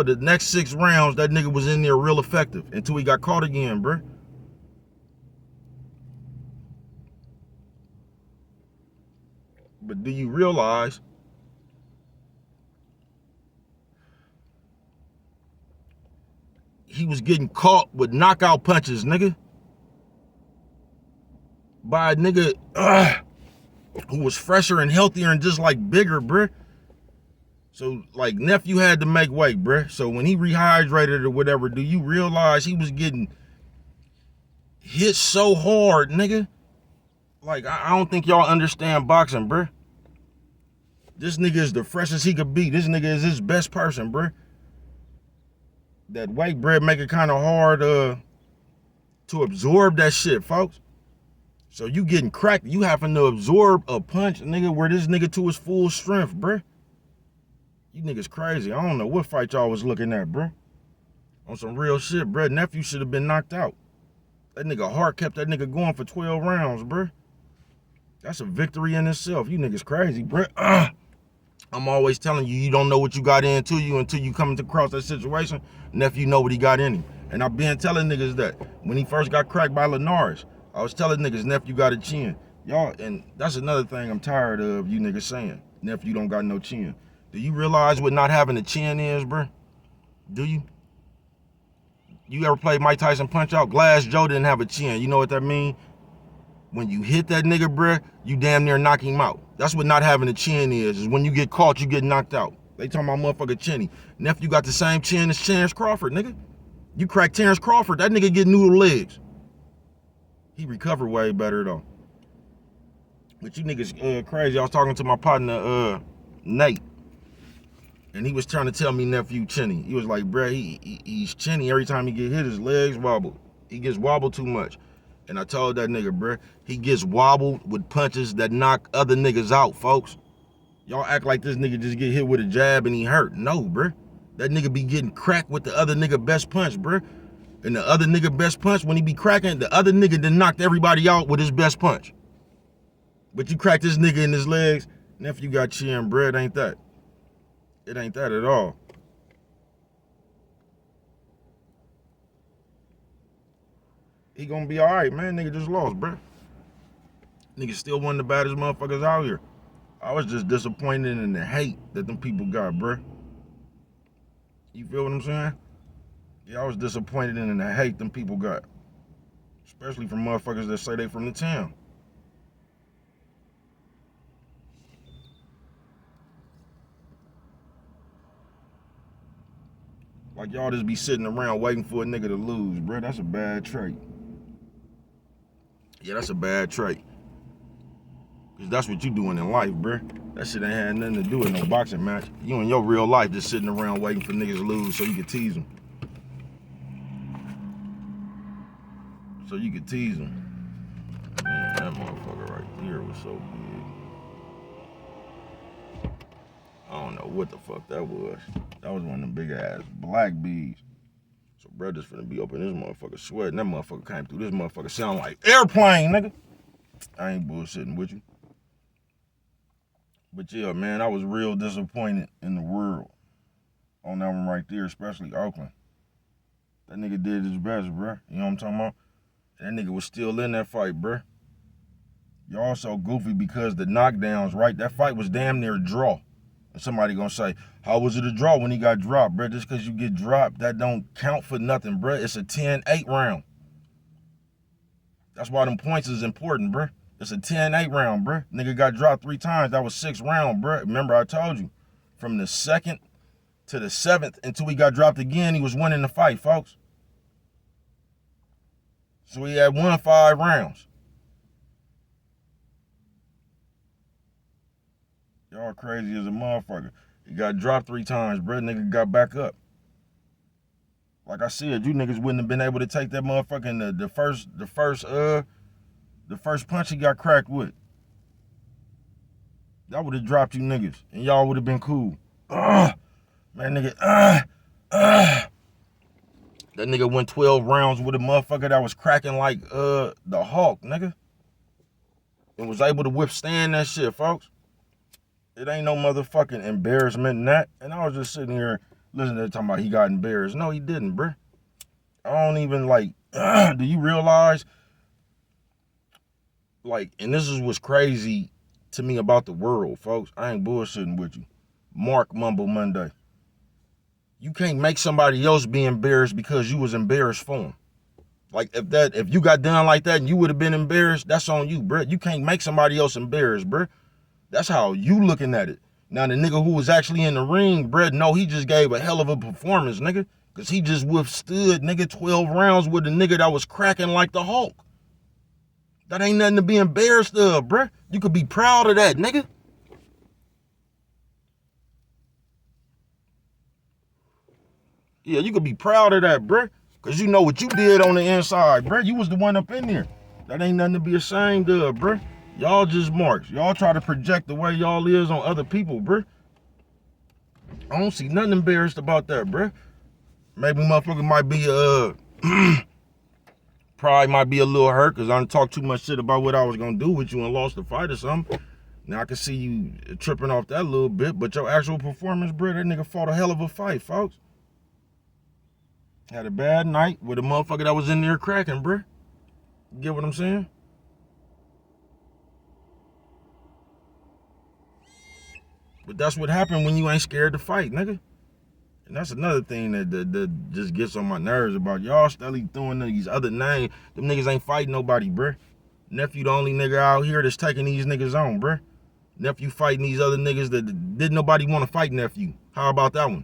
the next 6 rounds, that nigga was in there real effective until he got caught again, bruh. But do you realize he was getting caught with knockout punches, nigga? By a nigga who was fresher and healthier and just like bigger, bruh. So like Nephew had to make weight, bruh. So when he rehydrated or whatever, do you realize he was getting hit so hard, nigga? Like, I don't think y'all understand boxing, bruh. This nigga is the freshest he could be. This nigga is his best person, bruh. That weight, bruh, make it kind of hard to absorb that shit, folks. So you getting cracked, you having to absorb a punch, nigga, where this nigga to his full strength, bruh. You niggas crazy. I don't know what fight y'all was looking at, bruh. On some real shit, bruh. Nephew should have been knocked out. That nigga heart kept that nigga going for 12 rounds, bruh. That's a victory in itself. You niggas crazy, bruh. I'm always telling you, you don't know what you got into you until you come across that situation. Nephew know what he got in him. And I've been telling niggas that. When he first got cracked by Linares, I was telling niggas, Nephew got a chin. Y'all, and that's another thing I'm tired of you niggas saying. Nephew don't got no chin. Do you realize what not having a chin is, bruh? Do you? You ever played Mike Tyson Punch-Out? Glass Joe didn't have a chin. You know what that mean? When you hit that nigga, bruh, you damn near knock him out. That's what not having a chin is when you get caught, you get knocked out. They talking about motherfucker chinny. Nephew got the same chin as Terrence Crawford, nigga. You crack Terrence Crawford, that nigga get noodle legs. He recovered way better, though. But you niggas crazy. I was talking to my partner, Nate. And he was trying to tell me Nephew chinny. He was like, bruh, he's chinny every time he get hit, his legs wobble. He gets wobbled too much. And I told that nigga, bruh, he gets wobbled with punches that knock other niggas out, folks. Y'all act like this nigga just get hit with a jab and he hurt. No, bruh. That nigga be getting cracked with the other nigga best punch, bruh. And the other nigga best punch, when he be cracking, the other nigga done knocked everybody out with his best punch. But you crack this nigga in his legs, nephew got chin, bruh. It ain't that. It ain't that at all. He gonna be all right, man. Nigga just lost, bruh. Nigga still one of the baddest motherfuckers out here. I was just disappointed in the hate that them people got, bruh. You feel what I'm saying? Yeah, I was disappointed in the hate them people got. Especially from motherfuckers that say they from the town. Like y'all just be sitting around waiting for a nigga to lose, bruh. That's a bad trait. Yeah, that's a bad trait. Cause that's what you doing in life, bruh. That shit ain't had nothing to do with no boxing match. You in your real life just sitting around waiting for niggas to lose so you can tease them. So you can tease them. Man, that motherfucker right there was so big. I don't know what the fuck that was. That was one of them big ass black bees. So bruh just finna be up in this motherfucker sweating. That motherfucker came through this motherfucker sound like airplane, nigga. I ain't bullshitting with you. But yeah, man, I was real disappointed in the world on that one right there, especially Oakland. That nigga did his best, bruh. You know what I'm talking about? That nigga was still in that fight, bruh. Y'all so goofy because the knockdowns, right? That fight was damn near a draw. And somebody gonna say, how was it a draw when he got dropped, bruh? Just because you get dropped, that don't count for nothing, bruh. It's a 10-8 round. That's why them points is important, bruh. It's a 10-8 round, bruh. Nigga got dropped 3 times. That was 6 rounds, bruh. Remember I told you, from the 2nd to the 7th until he got dropped again, he was winning the fight, folks. So he had won 5 rounds. Y'all crazy as a motherfucker. He got dropped 3 times, bruh. Nigga got back up. Like I said, you niggas wouldn't have been able to take that motherfucking the first punch he got cracked with. That would have dropped you niggas, and y'all would have been cool. Man, nigga, That nigga went 12 rounds with a motherfucker that was cracking like the Hulk, nigga. And was able to withstand that shit, folks. It ain't no motherfucking embarrassment in that. And I was just sitting here listening to him talking about he got embarrassed. No, he didn't, bruh. I don't even do you realize, and this is what's crazy to me about the world, folks. I ain't bullshitting with you. Mark Mumble Monday. You can't make somebody else be embarrassed because you was embarrassed for them. Like if you got done like that and you would have been embarrassed, that's on you, bruh. You can't make somebody else embarrassed, bruh. That's how you looking at it. Now the nigga who was actually in the ring, bruh, no, he just gave a hell of a performance, nigga. Cause he just withstood, nigga, 12 rounds with a nigga that was cracking like the Hulk. That ain't nothing to be embarrassed of, bruh. You could be proud of that, nigga. Yeah, you could be proud of that, bruh. Cause you know what you did on the inside, bruh. You was the one up in there. That ain't nothing to be ashamed of, bruh. Y'all just marks. Y'all try to project the way y'all is on other people, bruh. I don't see nothing embarrassed about that, bruh. Maybe motherfucker might be probably might be a little hurt because I done talked too much shit about what I was gonna do with you and lost the fight or something. Now I can see you tripping off that a little bit, but your actual performance, bruh, that nigga fought a hell of a fight, folks. Had a bad night with a motherfucker that was in there cracking, bruh. You get what I'm saying? But that's what happened when you ain't scared to fight, nigga. And that's another thing that just gets on my nerves about y'all steadily throwing these other names. Them niggas ain't fighting nobody, bruh. Nephew the only nigga out here that's taking these niggas on, bruh. Nephew fighting these other niggas that didn't nobody want to fight nephew. How about that one?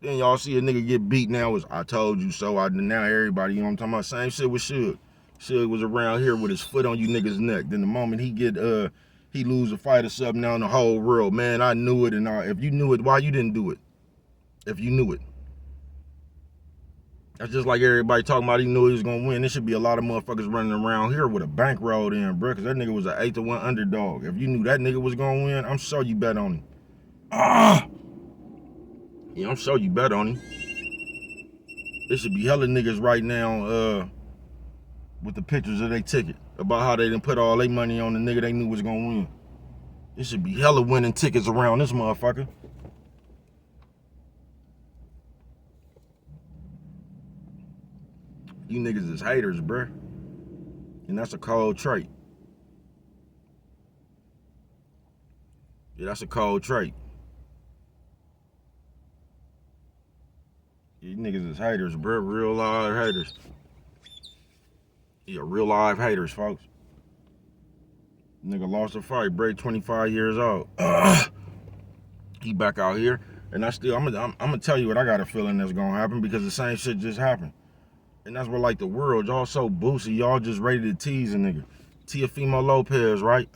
Then y'all see a nigga get beat now is I told you so. Now everybody, you know what I'm talking about? Same shit with Suge. Suge was around here with his foot on you niggas' neck. Then the moment he lose a fight or something, now in the whole world, man, I knew it. And if you knew it, why you didn't do it? If you knew it. That's just like everybody talking about he knew he was gonna win. There should be a lot of motherfuckers running around here with a bankroll in, bro, because that nigga was an 8-1 underdog. If you knew that nigga was gonna win, I'm sure you bet on him. Yeah, I'm sure you bet on him. There should be hella niggas right now with the pictures of their ticket about how they done put all their money on the nigga they knew was gonna win. There should be hella winning tickets around this motherfucker. You niggas is haters, bruh. And that's a cold trait. Yeah, that's a cold trait. You niggas is haters, bruh. Real live haters. Yeah, real live haters, folks. Nigga lost a fight, bruh. 25 years old. He back out here. And I'm gonna tell you what I got a feeling that's gonna happen because the same shit just happened. And that's what like the world, y'all so boosy, y'all just ready to tease a nigga. Teofimo Lopez, right?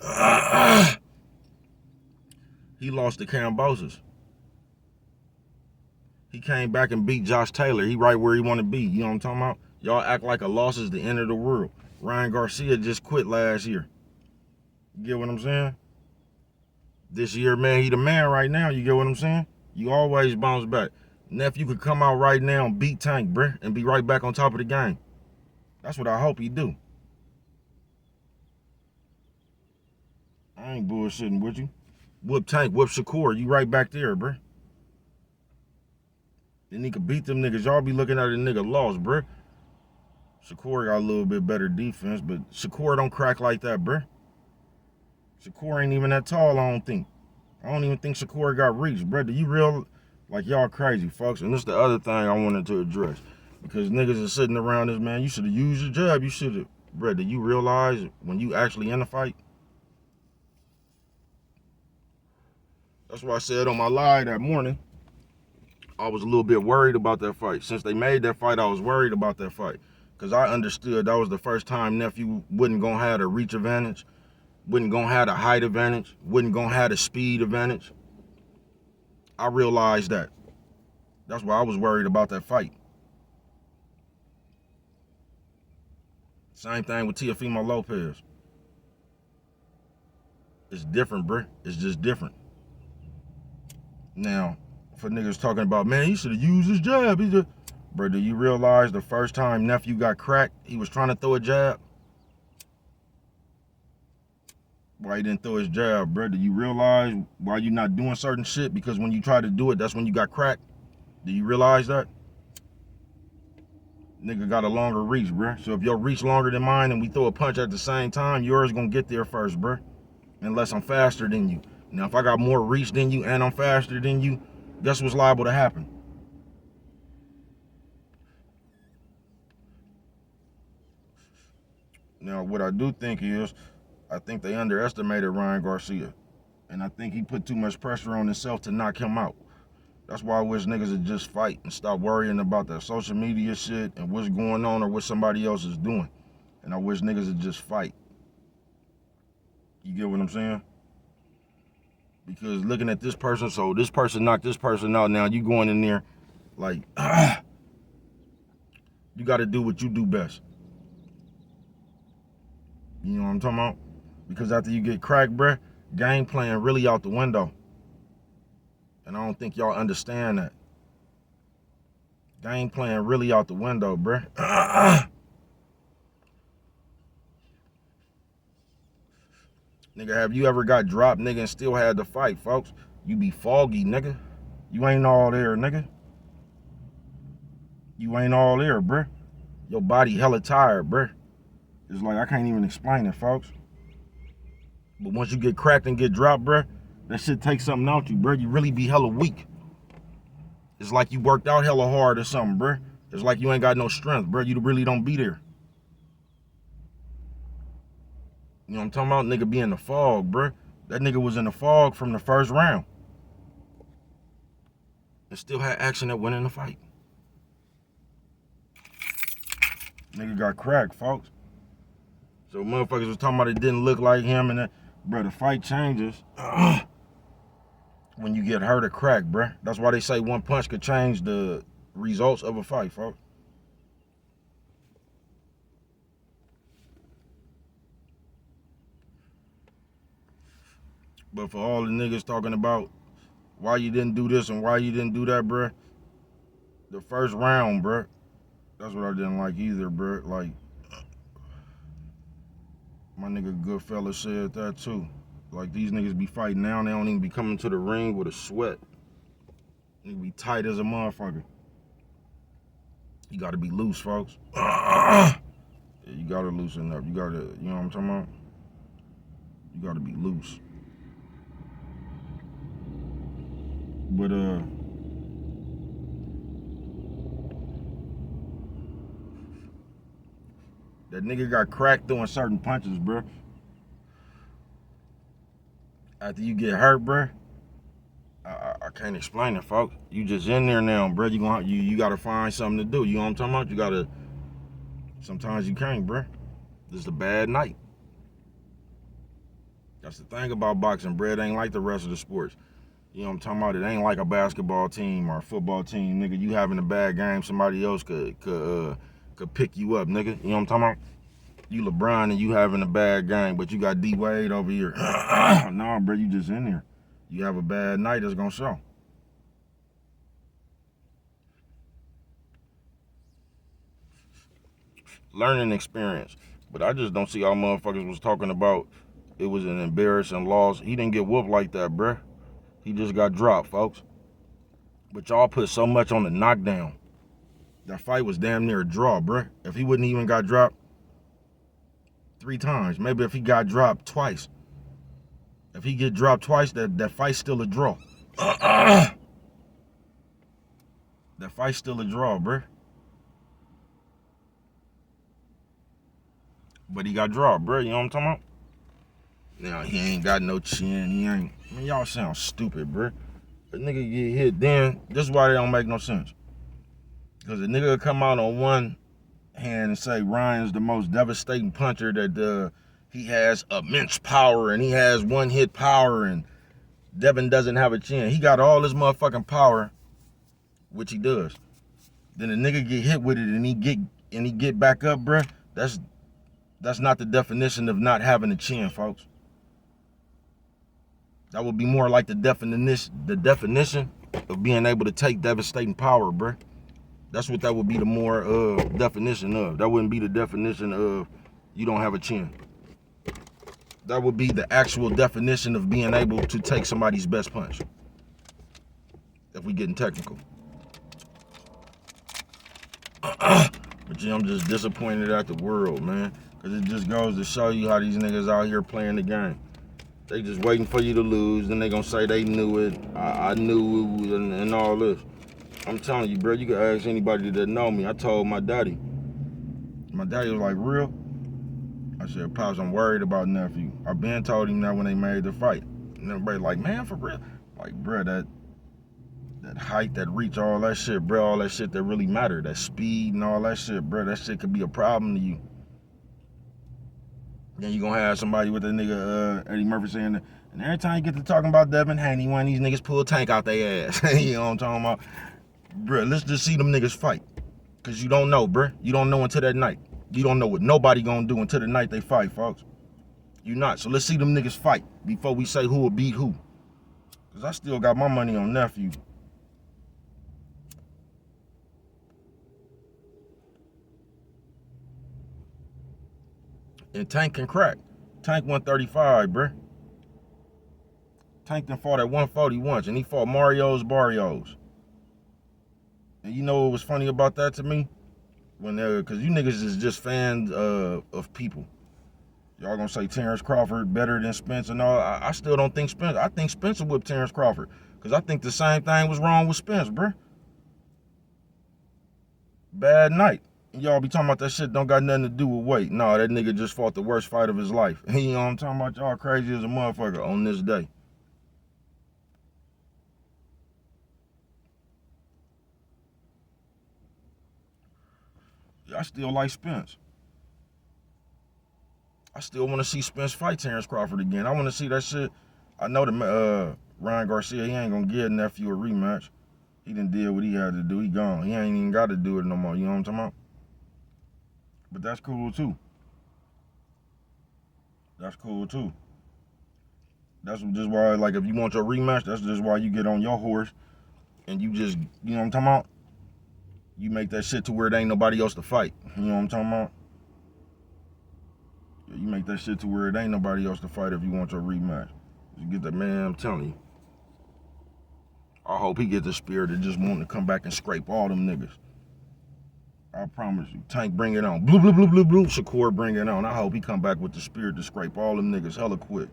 He lost to Cambosos. He came back and beat Josh Taylor. He right where he want to be. You know what I'm talking about? Y'all act like a loss is the end of the world. Ryan Garcia just quit last year. You get what I'm saying? This year, man, he the man right now. You get what I'm saying? You always bounce back. Nephew could come out right now and beat Tank, bruh, and be right back on top of the game. That's what I hope he do. I ain't bullshitting with you. Whoop Tank, whoop Shakur. You right back there, bruh. Then he could beat them niggas. Y'all be looking at a nigga lost, bruh. Shakur got a little bit better defense, but Shakur don't crack like that, bruh. Shakur ain't even that tall, I don't think. I don't even think Shakur got reach, bruh. Do you real... Like, y'all crazy, folks. And this is the other thing I wanted to address. Because niggas are sitting around this, man, you should have used your jab. You should have... Bruh, do you realize when you actually in a fight? That's why I said on my live that morning, I was a little bit worried about that fight. Since they made that fight, I was worried about that fight. Because I understood that was the first time Nephew wasn't going to have the reach advantage, wasn't going to have the height advantage, wasn't going to have the speed advantage. I realized that. That's why I was worried about that fight. Same thing with Teofimo Lopez. It's different, bruh. It's just different. Now, for niggas talking about, man, he should have used his jab. Bro, do you realize the first time Nephew got cracked, he was trying to throw a jab? Why he didn't throw his jab, bro? Do you realize why you not doing certain shit? Because when you try to do it, that's when you got cracked. Do you realize that? Nigga got a longer reach, bro. So if your reach longer than mine and we throw a punch at the same time, yours gonna get there first, bro. Unless I'm faster than you. Now, if I got more reach than you and I'm faster than you, guess what's liable to happen? Now, what I do think is, I think they underestimated Ryan Garcia. And I think he put too much pressure on himself to knock him out. That's why I wish niggas would just fight and stop worrying about that social media shit and what's going on or what somebody else is doing. And I wish niggas would just fight. You get what I'm saying? Because looking at this person, so this person knocked this person out, now you going in there like, you got to do what you do best. You know what I'm talking about? Because after you get cracked, bruh, game playing really out the window. And I don't think y'all understand that. Game playing really out the window, bruh. Nigga, have you ever got dropped, nigga, and still had to fight, folks? You be foggy, nigga. You ain't all there, nigga. You ain't all there, bruh. Your body hella tired, bruh. It's like, I can't even explain it, folks. But once you get cracked and get dropped, bruh, that shit takes something out you, bruh. You really be hella weak. It's like you worked out hella hard or something, bruh. It's like you ain't got no strength, bruh. You really don't be there. You know what I'm talking about? Nigga be in the fog, bruh. That nigga was in the fog from the first round. And still had action that went in the fight. Nigga got cracked, folks. So motherfuckers was talking about it didn't look like him and that. Bruh, the fight changes when you get hurt or cracked, bruh. That's why they say one punch could change the results of a fight, folks. But for all the niggas talking about why you didn't do this and why you didn't do that, bruh, the first round, bruh, that's what I didn't like either, bruh. Like, my nigga Goodfella said that too. Like, these niggas be fighting now, they don't even be coming to the ring with a sweat. Nigga be tight as a motherfucker. You gotta be loose, folks. Yeah, you gotta loosen up. You gotta, you know what I'm talking about? You gotta be loose. But, that nigga got cracked throwing certain punches, bruh. After you get hurt, bruh, I can't explain it, folks. You just in there now, bruh. You gotta find something to do. You know what I'm talking about? You gotta. Sometimes you can't, bruh. This is a bad night. That's the thing about boxing, bruh. It ain't like the rest of the sports. You know what I'm talking about? It ain't like a basketball team or a football team, nigga. You having a bad game, somebody else could pick you up, nigga. You know what I'm talking about? You LeBron and you having a bad game, but you got D Wade over here. Nah, bro, you just in there. You have a bad night, it's gonna show. Learning experience. But I just don't see how motherfuckers was talking about it was an embarrassing loss. He didn't get whooped like that, bruh. He just got dropped, folks. But y'all put so much on the knockdown. That fight was damn near a draw, bruh. If he wouldn't even got dropped 3 times, maybe if he got dropped twice. If he get dropped twice, that fight's still a draw. That fight's still a draw, bruh. But he got dropped, bruh. You know what I'm talking about? Now, he ain't got no chin. He ain't. I mean, y'all sound stupid, bruh. A nigga get hit, then this is why they don't make no sense. Because a nigga will come out on one hand and say Ryan's the most devastating puncher, that he has immense power and he has one hit power, and Devin doesn't have a chin. He got all this motherfucking power, which he does. Then a nigga get hit with it and he get back up, bruh. That's not the definition of not having a chin, folks. That would be more like the definition of being able to take devastating power, bruh. That's what that would be the more definition of. That wouldn't be the definition of you don't have a chin. That would be the actual definition of being able to take somebody's best punch. If we getting technical. But yeah, I'm just disappointed at the world, man. Because it just goes to show you how these niggas out here playing the game. They just waiting for you to lose, then they gonna say they knew it, I knew it, and all this. I'm telling you, bro, you can ask anybody that know me. I told my daddy. My daddy was like, real? I said, Pops, I'm worried about nephew. I been told him that when they made the fight. And everybody like, man, for real? Like, bro, that height, that reach, all that shit, bro, all that shit that really matter, that speed and all that shit, bro, that shit could be a problem to you. Then you gonna have somebody with that nigga Eddie Murphy saying that, and every time you get to talking about Devin Haney, one of these niggas pull a tank out their ass. You know what I'm talking about? Bruh, let's just see them niggas fight. Cause you don't know, bruh. You don't know until that night. You don't know what nobody gonna do until the night they fight, folks. You not. So let's see them niggas fight before we say who will beat who. Cause I still got my money on nephew. And Tank can crack. Tank 135, bruh. Tank done fought at 140 once, and he fought Mario's Barrios. And you know what was funny about that to me? Cause you niggas is just fans of people. Y'all gonna say Terrence Crawford better than Spence and all. I still don't think Spence. I think Spencer whipped Terrence Crawford. Cause I think the same thing was wrong with Spence, bruh. Bad night. Y'all be talking about that shit don't got nothing to do with weight. No, that nigga just fought the worst fight of his life. You know what I'm talking about? Y'all crazy as a motherfucker on this day. I still like Spence. I still want to see Spence fight Terrence Crawford again. I want to see that shit. I know the Ryan Garcia, he ain't gonna give nephew a rematch. He done did what he had to do. He gone. He ain't even got to do it no more. You know what I'm talking about? But that's cool too. That's cool too. That's just why, like, if you want your rematch, that's just why you get on your horse and you just, you know what I'm talking about? You make that shit to where there ain't nobody else to fight. You know what I'm talking about? You make that shit to where it ain't nobody else to fight if you want your rematch. You get that, man, I'm telling you. I hope he get the spirit of just wanting to come back and scrape all them niggas. I promise you. Tank, bring it on. Blue, blue, blue, blue, blue. Shakur, bring it on. I hope he come back with the spirit to scrape all them niggas hella quick.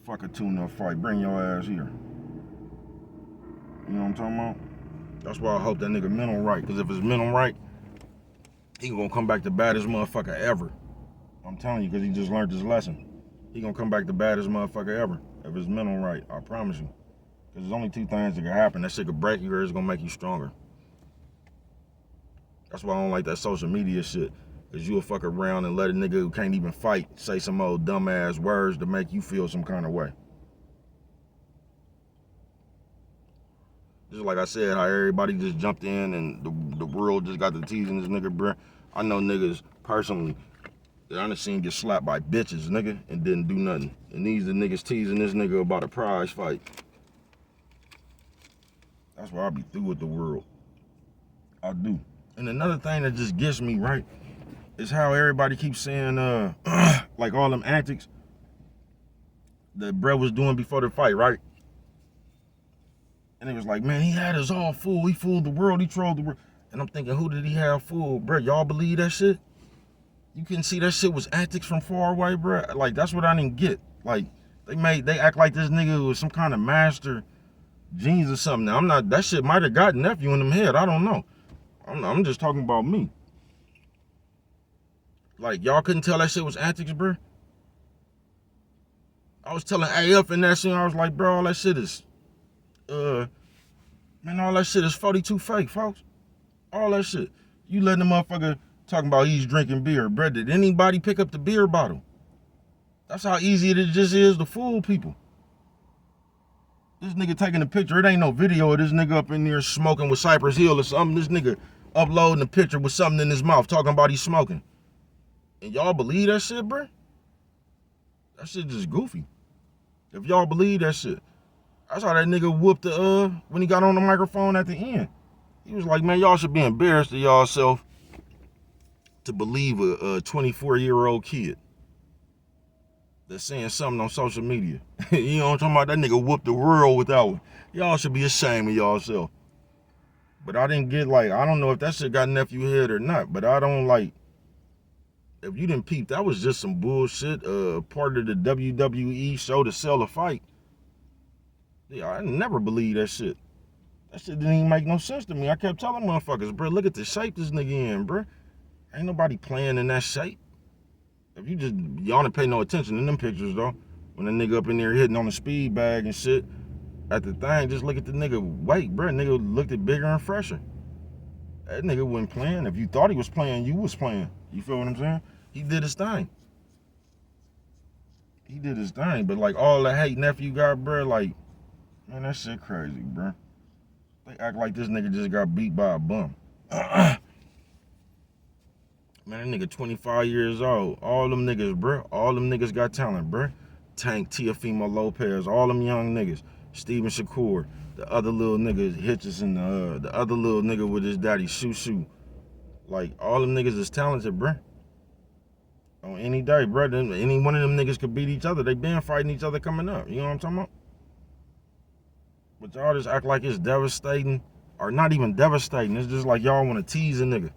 Fuck a tune-up fight. Bring your ass here. You know what I'm talking about? That's why I hope that nigga mental right. Because if it's mental right, he gonna come back the baddest motherfucker ever. I'm telling you, because he just learned his lesson. He gonna come back the baddest motherfucker ever. If it's mental right, I promise you. Because there's only two things that can happen. That shit could break you or it's gonna make you stronger. That's why I don't like that social media shit. Because you'll fuck around and let a nigga who can't even fight say some old dumbass words to make you feel some kind of way. Just like I said, how everybody just jumped in and the world just got to teasing this nigga, bruh. I know niggas personally that I done seen get slapped by bitches, nigga, and didn't do nothing. And these the niggas teasing this nigga about a prize fight. That's why I be through with the world. I do. And another thing that just gets me, right, is how everybody keeps saying, like all them antics that Brett was doing before the fight, right? And it was like, man, he had us all fooled. He fooled the world. He trolled the world. And I'm thinking, who did he have fooled? Bro, y'all believe that shit? You couldn't see that shit was antics from far away, bro. Like, that's what I didn't get. Like, they act like this nigga was some kind of master genius or something. Now, I'm not, that shit might have got nephew in them head. I don't know. I'm just talking about me. Like, y'all couldn't tell that shit was antics, bro? I was telling AF in that scene, I was like, bro, all that shit is, man, all that shit is 42 fake, folks. All that shit. You letting the motherfucker talking about he's drinking beer. Bro, did anybody pick up the beer bottle? That's how easy it just is to fool people. This nigga taking a picture. It ain't no video of this nigga up in there smoking with Cypress Hill or something. This nigga uploading a picture with something in his mouth talking about he's smoking. And y'all believe that shit, bro? That shit just goofy. If y'all believe that shit. That's how that nigga whooped when he got on the microphone at the end. He was like, man, y'all should be embarrassed of y'all self to believe a 24-year-old kid that's saying something on social media. You know what I'm talking about? That nigga whooped the world with that one. Y'all should be ashamed of y'all self. But I didn't get, like, I don't know if that shit got nephew head or not, but I don't, like, if you didn't peep, that was just some bullshit, part of the WWE show to sell a fight. Yeah, I never believed that shit. That shit didn't even make no sense to me. I kept telling motherfuckers, bro, look at the shape this nigga in, bro. Ain't nobody playing in that shape. If you just, y'all didn't pay no attention in them pictures, though. When the nigga up in there hitting on the speed bag and shit at the thing, just look at the nigga weight, bro. Nigga looked it bigger and fresher. That nigga wasn't playing. If you thought he was playing, you was playing. You feel what I'm saying? He did his thing. He did his thing. But, like, all the hate nephew got, bro, like, man, that shit crazy, bro. They act like this nigga just got beat by a bum. Man, that nigga 25 years old. All them niggas, bruh. All them niggas got talent, bruh. Tank, Teofimo Lopez, all them young niggas. Steven Shakur, the other little nigga, Hitchison, the other little nigga with his daddy, Shoo. Like, all them niggas is talented, bruh. On any day, bruh. Any one of them niggas could beat each other. They been fighting each other coming up. You know what I'm talking about? But y'all just act like it's devastating. Or not even devastating. It's just like y'all want to tease a nigga.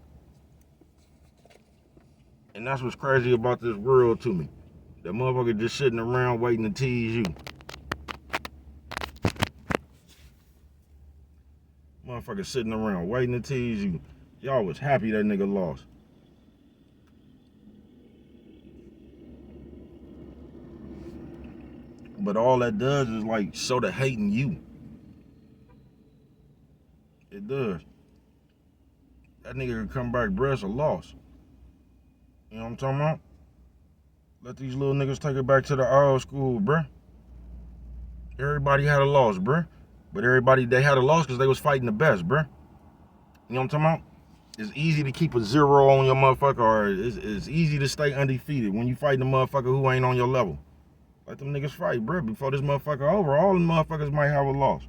And that's what's crazy about this world to me. That motherfucker just sitting around waiting to tease you. Motherfucker sitting around waiting to tease you. Y'all was happy that nigga lost. But all that does is like show the hate in you. It does. That nigga can come back, bruh, it's a loss. You know what I'm talking about? Let these little niggas take it back to the old school, bruh. Everybody had a loss, bruh. But they had a loss because they was fighting the best, bruh. You know what I'm talking about? It's easy to keep a zero on your motherfucker, or it's easy to stay undefeated when you fighting a motherfucker who ain't on your level. Let them niggas fight, bro. Before this motherfucker over, all them motherfuckers might have a loss.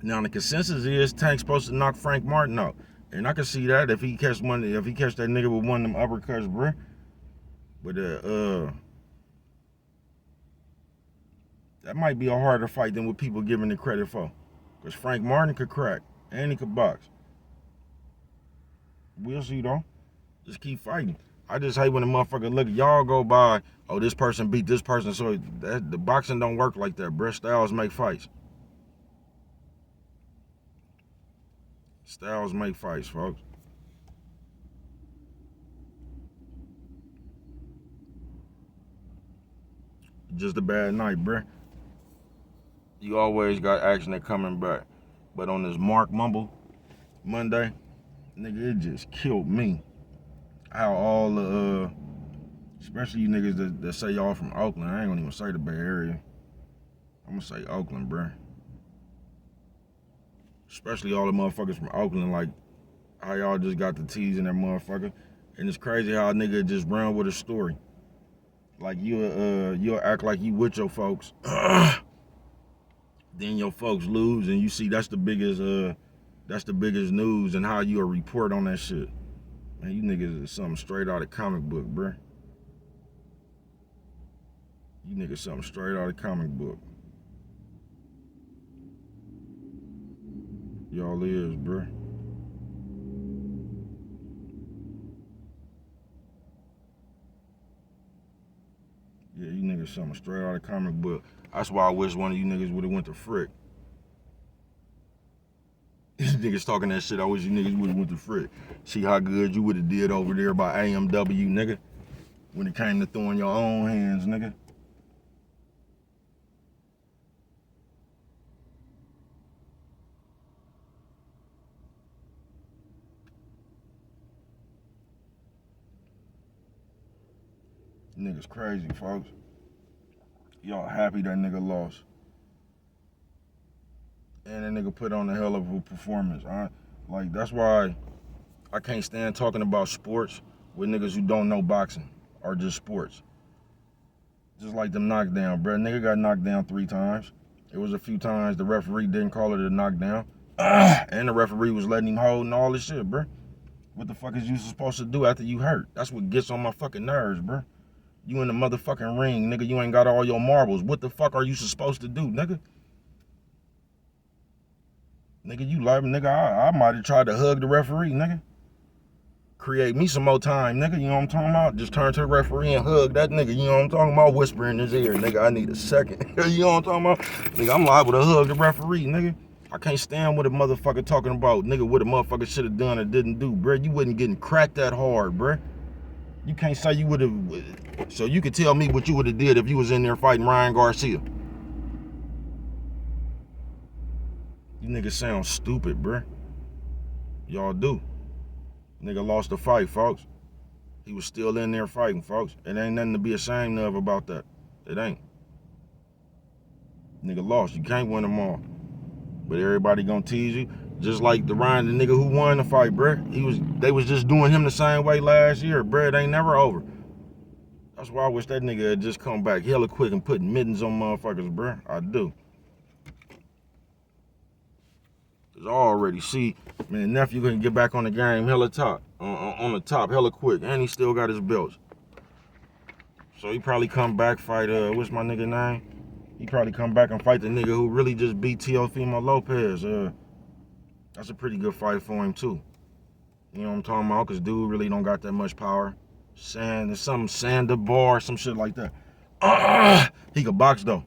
Now the consensus is Tank's supposed to knock Frank Martin out. And I can see that if he catch that nigga with one of them uppercuts, bro. But that might be a harder fight than what people giving it credit for. Because Frank Martin could crack and he could box. We'll see though. Just keep fighting. I just hate when a motherfucker look, y'all go by, oh, this person beat this person. So the boxing don't work like that, bro. Styles make fights. Styles make fights, folks. Just a bad night, bruh. You always got action that coming back. But on this Mumble Monday, nigga, it just killed me. How all the, especially you niggas that say y'all from Oakland, I ain't gonna even say the Bay Area. I'm gonna say Oakland, bruh. Especially all the motherfuckers from Oakland, like how y'all just got the teasing that motherfucker. And it's crazy how a nigga just run with a story. Like you'll act like you with your folks. Then your folks lose and you see that's the biggest news, and how you'll report on that shit. Man, you niggas is something straight out of comic book, bruh. You niggas something straight out of comic book. Y'all is, bruh. Yeah, you niggas something straight out of comic book. That's why I wish one of you niggas would have went to Frick. These niggas talking that shit, I wish you niggas would have went to Frick. See how good you would have did over there by AMW, nigga. When it came to throwing your own hands, nigga. Niggas crazy, folks. Y'all happy that nigga lost. And that nigga put on a hell of a performance. Like, that's why I can't stand talking about sports with niggas who don't know boxing or just sports. Just like them knockdown, bruh. Nigga got knocked down 3 times. It was a few times the referee didn't call it a knockdown. And the referee was letting him hold and all this shit, bruh. What the fuck is you supposed to do after you hurt? That's what gets on my fucking nerves, bruh. You in the motherfucking ring, nigga. You ain't got all your marbles. What the fuck are you supposed to do, nigga? Nigga, you like, nigga, I might have tried to hug the referee, nigga. Create me some more time, nigga. You know what I'm talking about? Just turn to the referee and hug that nigga. You know what I'm talking about? Whisper in his ear, nigga, I need a second. You know what I'm talking about? Nigga, I'm liable to hug the referee, nigga. I can't stand what a motherfucker talking about, nigga, what a motherfucker should have done or didn't do, bruh. You wasn't getting cracked that hard, bruh. You can't say you would have. So you could tell me what you would have did if you was in there fighting Ryan Garcia. You niggas sound stupid, bruh. Y'all do. Nigga lost the fight, folks. He was still in there fighting, folks. It ain't nothing to be ashamed of about that. It ain't. Nigga lost. You can't win them all. But everybody gonna tease you. Just like the Ryan, the nigga who won the fight, bruh. They was just doing him the same way last year, bruh. It ain't never over. That's why I wish that nigga had just come back hella quick and put mittens on motherfuckers, bruh. I do. Cause I already see, man, nephew couldn't get back on the game hella top, on the top hella quick, and he still got his belts. So he probably come back, fight, what's my nigga name? He probably come back and fight the nigga who really just beat Teofimo Lopez. That's a pretty good fight for him too. You know what I'm talking about? Cause dude really don't got that much power. There's some Sandobar, some shit like that. He could box though.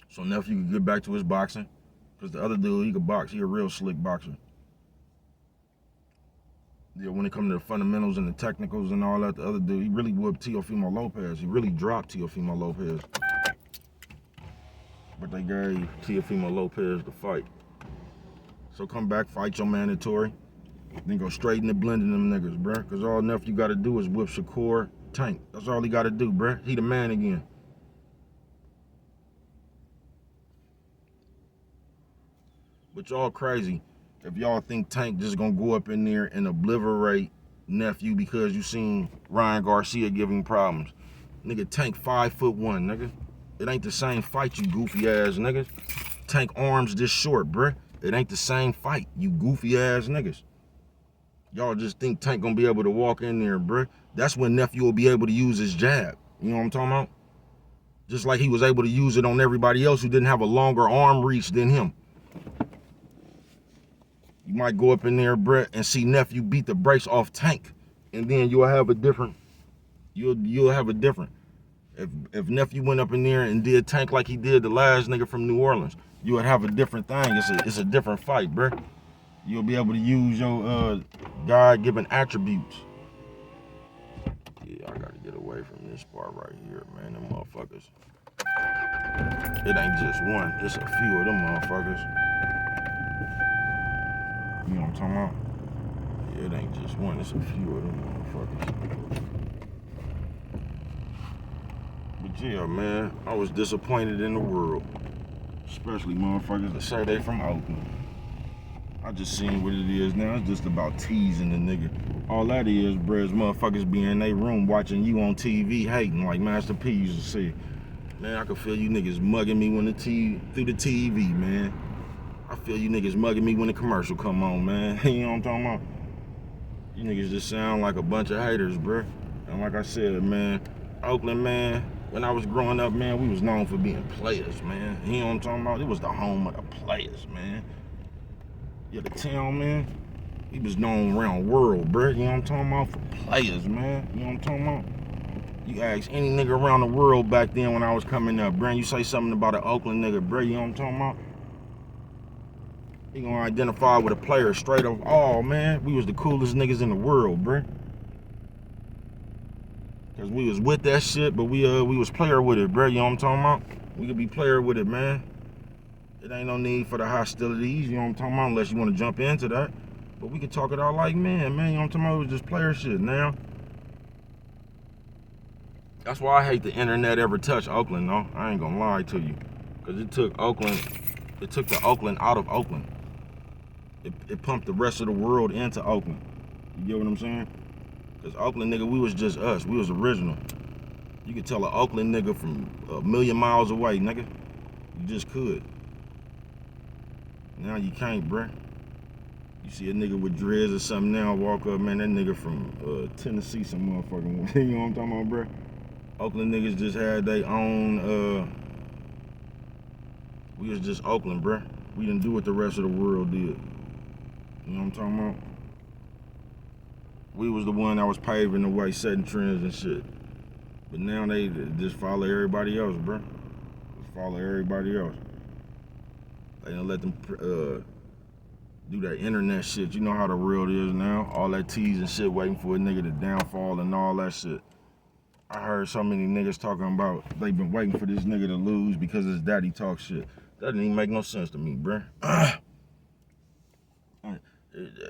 So nephew could get back to his boxing. Cause the other dude, he could box. He a real slick boxer. Yeah, when it comes to the fundamentals and the technicals and all that, the other dude, he really whooped Teofimo Lopez. He really dropped Teofimo Lopez. But they gave Teofimo Lopez the fight. So come back, fight your mandatory. Then go straight into blending them niggas, bruh. Cause all nephew gotta do is whip Shakur Tank. That's all he gotta do, bruh. He the man again. But y'all crazy if y'all think Tank just gonna go up in there and obliterate nephew because you seen Ryan Garcia giving problems. Nigga, Tank 5'1", nigga. It ain't the same fight, you goofy ass niggas. Tank arms this short, bruh. It ain't the same fight, you goofy ass niggas. Y'all just think Tank gonna be able to walk in there, bruh. That's when Nephew will be able to use his jab. You know what I'm talking about? Just like he was able to use it on everybody else who didn't have a longer arm reach than him. You might go up in there, bruh, and see Nephew beat the brakes off Tank. And then you'll have a different, you'll have a different. If Nephew went up in there and did Tank like he did the last nigga from New Orleans, you would have a different thing. It's a different fight, bruh. You'll be able to use your God-given attributes. Yeah, I gotta get away from this part right here, man. Them motherfuckers. It ain't just one, it's a few of them motherfuckers. You know what I'm talking about? Yeah, it ain't just one, it's a few of them motherfuckers. But yeah, man, I was disappointed in the world. Especially motherfuckers that say they from Oakland. I just seen what it is now. It's just about teasing the nigga. All that is, bruh, is motherfuckers be in their room watching you on TV hating like Master P used to say. Man, I can feel you niggas mugging me when through the TV, man. I feel you niggas mugging me when the commercial come on, man. You know what I'm talking about? You niggas just sound like a bunch of haters, bruh. And like I said, man, Oakland, man, when I was growing up, man, we was known for being players, man. You know what I'm talking about? It was the home of the players, man. Yeah, the town, man, he was known around the world, bruh. You know what I'm talking about? For players, man. You know what I'm talking about? You ask any nigga around the world back then when I was coming up, bruh, you say something about an Oakland nigga, bruh, you know what I'm talking about? He gonna identify with a player straight up. Oh, man, we was the coolest niggas in the world, bruh. Cause we was with that shit, but we was player with it, bruh, you know what I'm talking about? We could be player with it, man. It ain't no need for the hostilities, you know what I'm talking about, unless you want to jump into that. But we could talk it out like man, you know what I'm talking about? It was just player shit now. That's why I hate the internet ever touch Oakland, though. I ain't gonna lie to you. Because it took the Oakland out of Oakland. It pumped the rest of the world into Oakland. You get what I'm saying? Because Oakland, nigga, we was just us. We was original. You could tell an Oakland nigga from a million miles away, nigga. You just could. Now you can't, bruh. You see a nigga with dreads or something now walk up, man, that nigga from Tennessee, some motherfucking, you know what I'm talking about, bruh? Oakland niggas just had their own, we was just Oakland, bruh. We didn't do what the rest of the world did. You know what I'm talking about? We was the one that was paving the way, setting trends and shit. But now they just follow everybody else, bruh. Just follow everybody else. They don't let them do that internet shit. You know how the world is now. All that tease and shit, waiting for a nigga to downfall and all that shit. I heard so many niggas talking about they been waiting for this nigga to lose because his daddy talk shit. That didn't even make no sense to me, bruh. That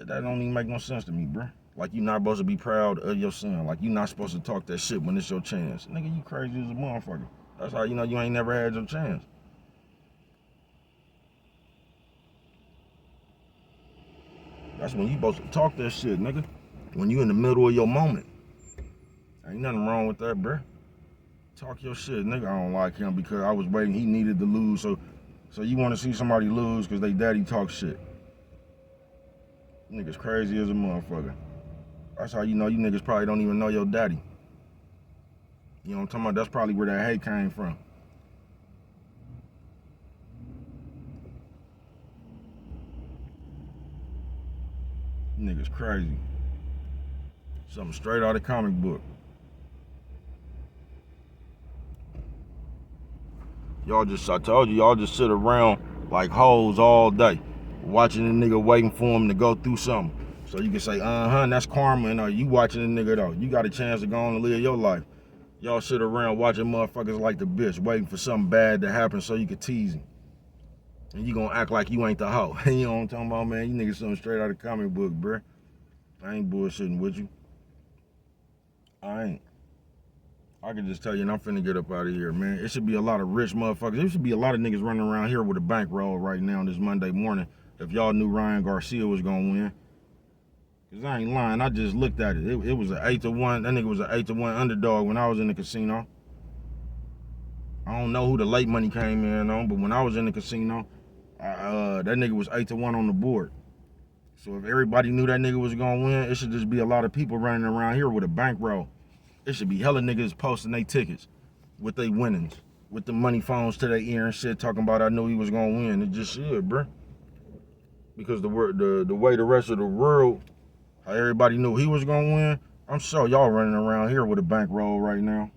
don't even make no sense to me, bruh. Like you not supposed to be proud of your son. Like you not supposed to talk that shit when it's your chance. Nigga, you crazy as a motherfucker. That's how you know you ain't never had your chance. That's when you supposed to talk that shit, nigga. When you in the middle of your moment. Ain't nothing wrong with that, bruh. Talk your shit, nigga. I don't like him because I was waiting. He needed to lose, so you want to see somebody lose because they daddy talk shit. Niggas crazy as a motherfucker. That's how you know you niggas probably don't even know your daddy. You know what I'm talking about? That's probably where that hate came from. Niggas crazy. Something straight out of comic book. I told you, y'all just sit around like hoes all day, watching a nigga waiting for him to go through something. So you can say, that's karma, and you watching a nigga though. You got a chance to go on and live your life. Y'all sit around watching motherfuckers like the bitch, waiting for something bad to happen so you can tease him. And you gonna act like you ain't the hoe. You know what I'm talking about, man? You niggas something straight out of comic book, bruh. I ain't bullshitting with you. I ain't. I can just tell you, and I'm finna get up out of here, man. It should be a lot of rich motherfuckers. There should be a lot of niggas running around here with a bankroll right now this Monday morning if y'all knew Ryan Garcia was gonna win. Cause I ain't lying, I just looked at it. It was an 8-1. That nigga was an 8-1 underdog when I was in the casino. I don't know who the late money came in on, but when I was in the casino, that nigga was 8-1 on the board. So if everybody knew that nigga was gonna win, it should just be a lot of people running around here with a bankroll. It should be hella niggas posting their tickets with their winnings, with the money phones to their ear and shit, talking about I knew he was gonna win. It just should, bruh. Because the way the rest of the world, how everybody knew he was gonna win, I'm sure y'all running around here with a bankroll right now.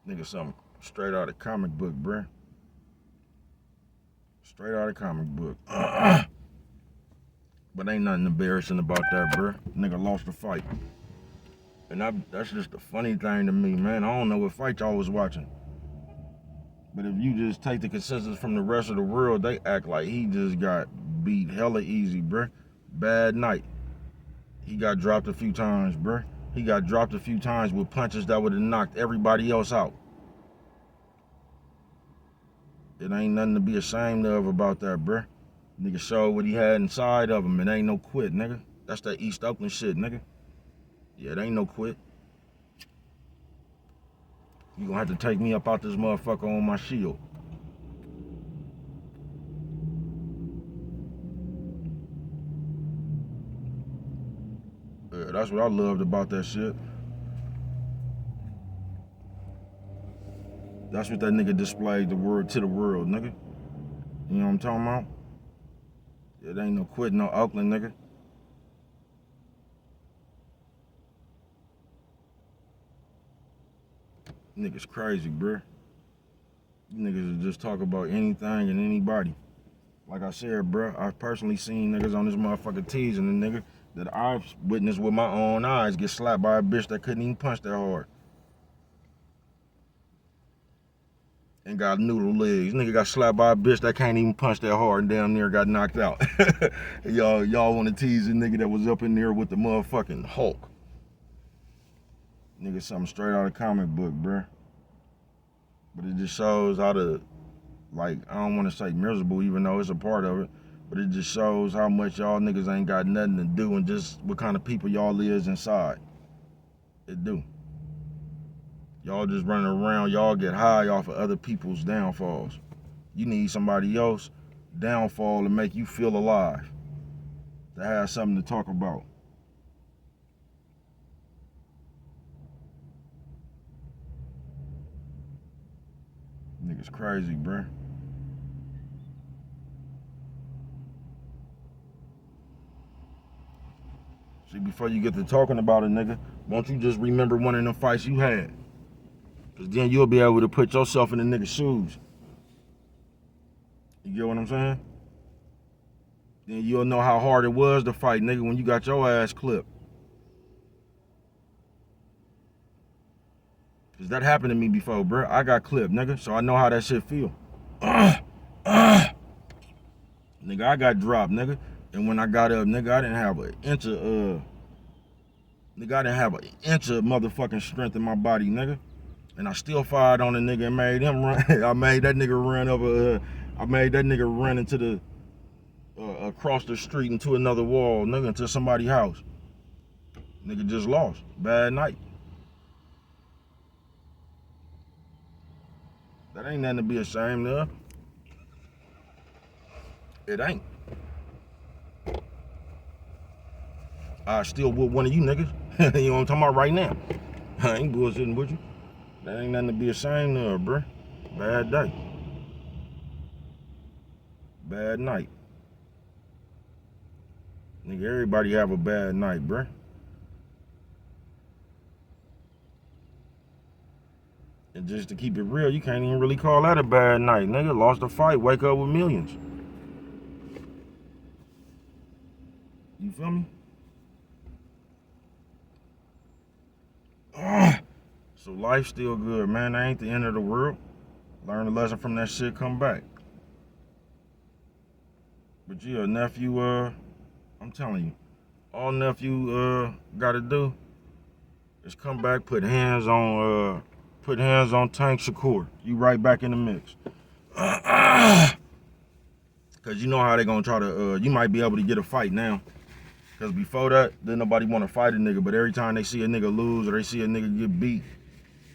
Nigga, something straight out of comic book, bruh. Straight out of comic book. But ain't nothing embarrassing about that, bruh. Nigga lost the fight. And that's just the funny thing to me, man. I don't know what fight y'all was watching. But if you just take the consensus from the rest of the world, they act like he just got beat hella easy, bruh. Bad night. He got dropped a few times, bruh. He got dropped a few times with punches that would have knocked everybody else out. It ain't nothing to be ashamed of about that, bruh. Nigga showed what he had inside of him. It ain't no quit, nigga. That's that East Oakland shit, nigga. Yeah, it ain't no quit. You gonna have to take me up out this motherfucker on my shield. Yeah, that's what I loved about that shit. That's what that nigga displayed the word to the world, nigga. You know what I'm talking about? It ain't no quitting, no Oakland, nigga. Niggas crazy, bruh. You niggas will just talk about anything and anybody. Like I said, bruh, I've personally seen niggas on this motherfucker teasing a nigga that I've witnessed with my own eyes get slapped by a bitch that couldn't even punch that hard. And got noodle legs. Nigga got slapped by a bitch that can't even punch that hard and damn near got knocked out. y'all want to tease a nigga that was up in there with the motherfucking Hulk. Nigga, something straight out of comic book, bruh. But it just shows how to, like, I don't want to say miserable, even though it's a part of it, but it just shows how much y'all niggas ain't got nothing to do and just what kind of people y'all is inside. It do. Y'all just running around, y'all get high off of other people's downfalls. You need somebody else downfall to make you feel alive, to have something to talk about. Niggas crazy, bruh. See, before you get to talking about a nigga, won't you just remember one of them fights you had? Cause then you'll be able to put yourself in the nigga's shoes. You get what I'm saying? Then you'll know how hard it was to fight, nigga, when you got your ass clipped. Cause that happened to me before, bruh. I got clipped, nigga, so I know how that shit feel. Nigga, I got dropped, nigga. And when I got up, nigga, I didn't have an inch of motherfucking strength in my body, nigga. And I still fired on the nigga and made him run. I made that nigga run into the across the street into another wall, nigga, into somebody's house. Nigga just lost. Bad night. That ain't nothing to be ashamed of. It ain't. I still whoop one of you niggas. You know what I'm talking about right now. I ain't bullshitting with you. That ain't nothing to be ashamed of, bruh. Bad day. Bad night. Nigga, everybody have a bad night, bruh. And just to keep it real, you can't even really call that a bad night, nigga. Lost a fight, wake up with millions. You feel me? So life's still good, man. That ain't the end of the world. Learn a lesson from that shit, come back. But yeah, nephew, I'm telling you, all nephew gotta do is come back, put hands on Tank Shakur. You right back in the mix. Cause you know how they gonna try to you might be able to get a fight now. Cause before that, didn't nobody wanna fight a nigga, but every time they see a nigga lose or they see a nigga get beat,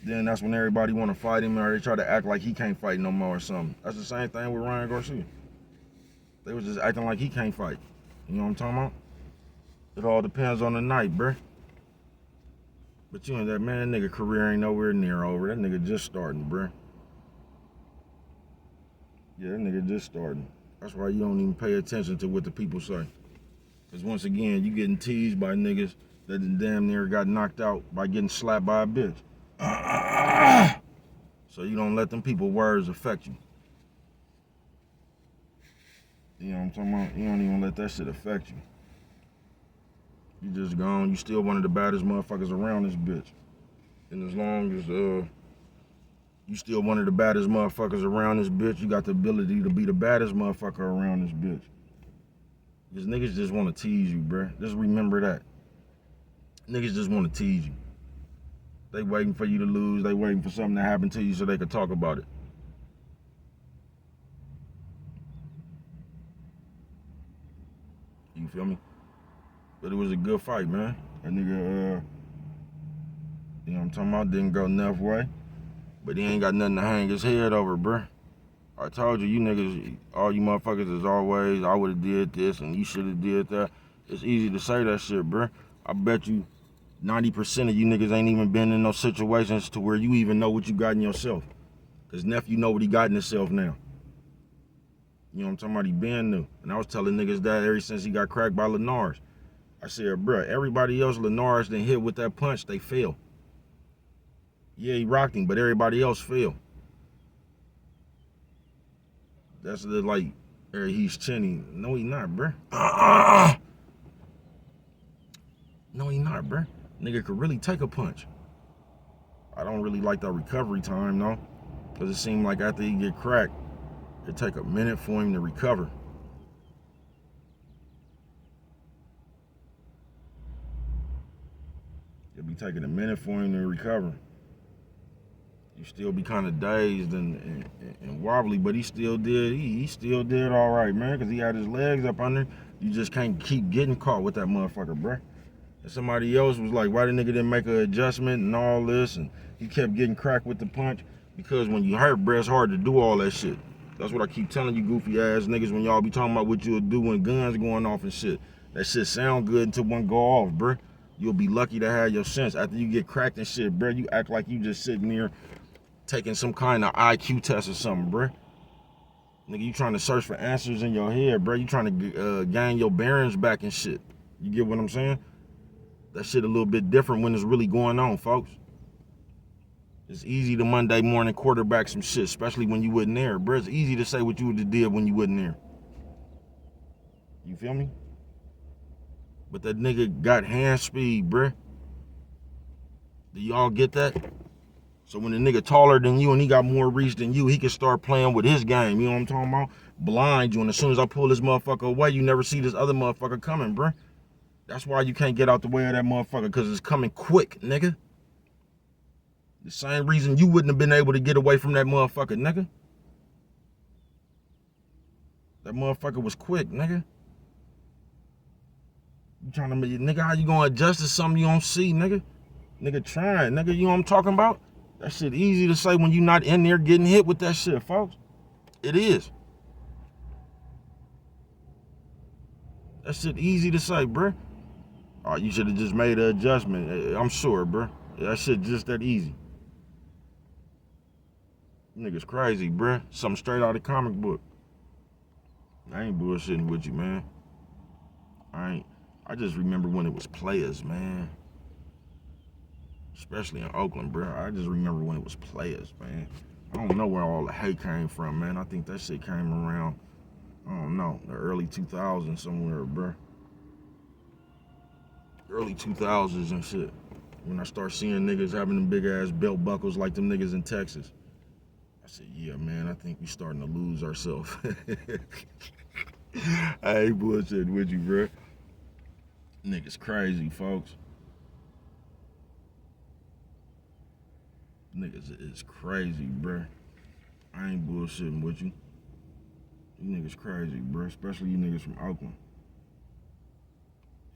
Then that's when everybody want to fight him, or they try to act like he can't fight no more or something. That's the same thing with Ryan Garcia. They was just acting like he can't fight. You know what I'm talking about? It all depends on the night, bruh. But you know that man, that nigga career ain't nowhere near over. That nigga just starting, bruh. Yeah, that nigga just starting. That's why you don't even pay attention to what the people say. Because once again, you getting teased by niggas that damn near got knocked out by getting slapped by a bitch. So you don't let them people words affect you. You know what I'm talking about? You don't even let that shit affect you. You just gone. You still one of the baddest motherfuckers around this bitch. And as long as you still one of the baddest motherfuckers around this bitch, you got the ability to be the baddest motherfucker around this bitch. Because niggas just want to tease you, bruh. Just remember that. Niggas just want to tease you. They waiting for you to lose. They waiting for something to happen to you so they can talk about it. You feel me? But it was a good fight, man. That nigga, you know what I'm talking about, didn't go enough way. But he ain't got nothing to hang his head over, bruh. I told you, you niggas, all you motherfuckers is always, I would've did this and you should've did that. It's easy to say that shit, bruh. I bet you 90% of you niggas ain't even been in those situations to where you even know what you got in yourself. Cause nephew know what he got in himself now. You know what I'm talking about? He been new. And I was telling niggas that ever since he got cracked by Lenars. I said, bruh, everybody else Lenars done hit with that punch, they fell. Yeah, he rocked him, but everybody else fell. That's the like, he's chinny. No, he not, bruh. No, he not, bruh. Nigga could really take a punch. I don't really like that recovery time, though. Because it seemed like after he get cracked, it take a minute for him to recover. It'll be taking a minute for him to recover. You still be kind of dazed and wobbly, but he still did. He still did all right, man, because he had his legs up under. You just can't keep getting caught with that motherfucker, bruh. And somebody else was like, why the nigga didn't make an adjustment and all this, and he kept getting cracked with the punch? Because when you hurt, bruh, it's hard to do all that shit. That's what I keep telling you goofy ass niggas when y'all be talking about what you'll do when guns going off and shit. That shit sound good until one go off, bruh. You'll be lucky to have your sense. After you get cracked and shit, bruh, you act like you just sitting there taking some kind of IQ test or something, bruh. Nigga, you trying to search for answers in your head, bruh. You trying to gain your bearings back and shit. You get what I'm saying? That shit a little bit different when it's really going on, folks. It's easy to Monday morning quarterback some shit, especially when you wasn't there, bruh. It's easy to say what you would have did when you wasn't there. You feel me? But that nigga got hand speed, bruh. Do y'all get that? So when the nigga taller than you and he got more reach than you, he can start playing with his game. You know what I'm talking about? Blind you, and as soon as I pull this motherfucker away, you never see this other motherfucker coming, bruh. That's why you can't get out the way of that motherfucker, because it's coming quick, nigga. The same reason you wouldn't have been able to get away from that motherfucker, nigga. That motherfucker was quick, nigga. You trying to make, nigga, how you gonna adjust to something you don't see, nigga? Nigga trying, nigga, you know what I'm talking about? That shit easy to say when you not in there getting hit with that shit, folks. It is. That shit easy to say, bruh. Oh, you should have just made an adjustment. I'm sure, bruh. That shit just that easy. Niggas crazy, bruh. Something straight out of the comic book. I ain't bullshitting with you, man. I just remember when it was players, man. Especially in Oakland, bro. I just remember when it was players, man. I don't know where all the hate came from, man. I think that shit came around, I don't know, the early 2000s somewhere, bro. Early 2000s and shit. When I start seeing niggas having them big ass belt buckles like them niggas in Texas. I said, yeah, man, I think we starting to lose ourselves. I ain't bullshitting with you, bro. Niggas crazy, folks. Niggas is crazy, bruh. I ain't bullshitting with you. You niggas crazy, bruh. Especially you niggas from Oakland.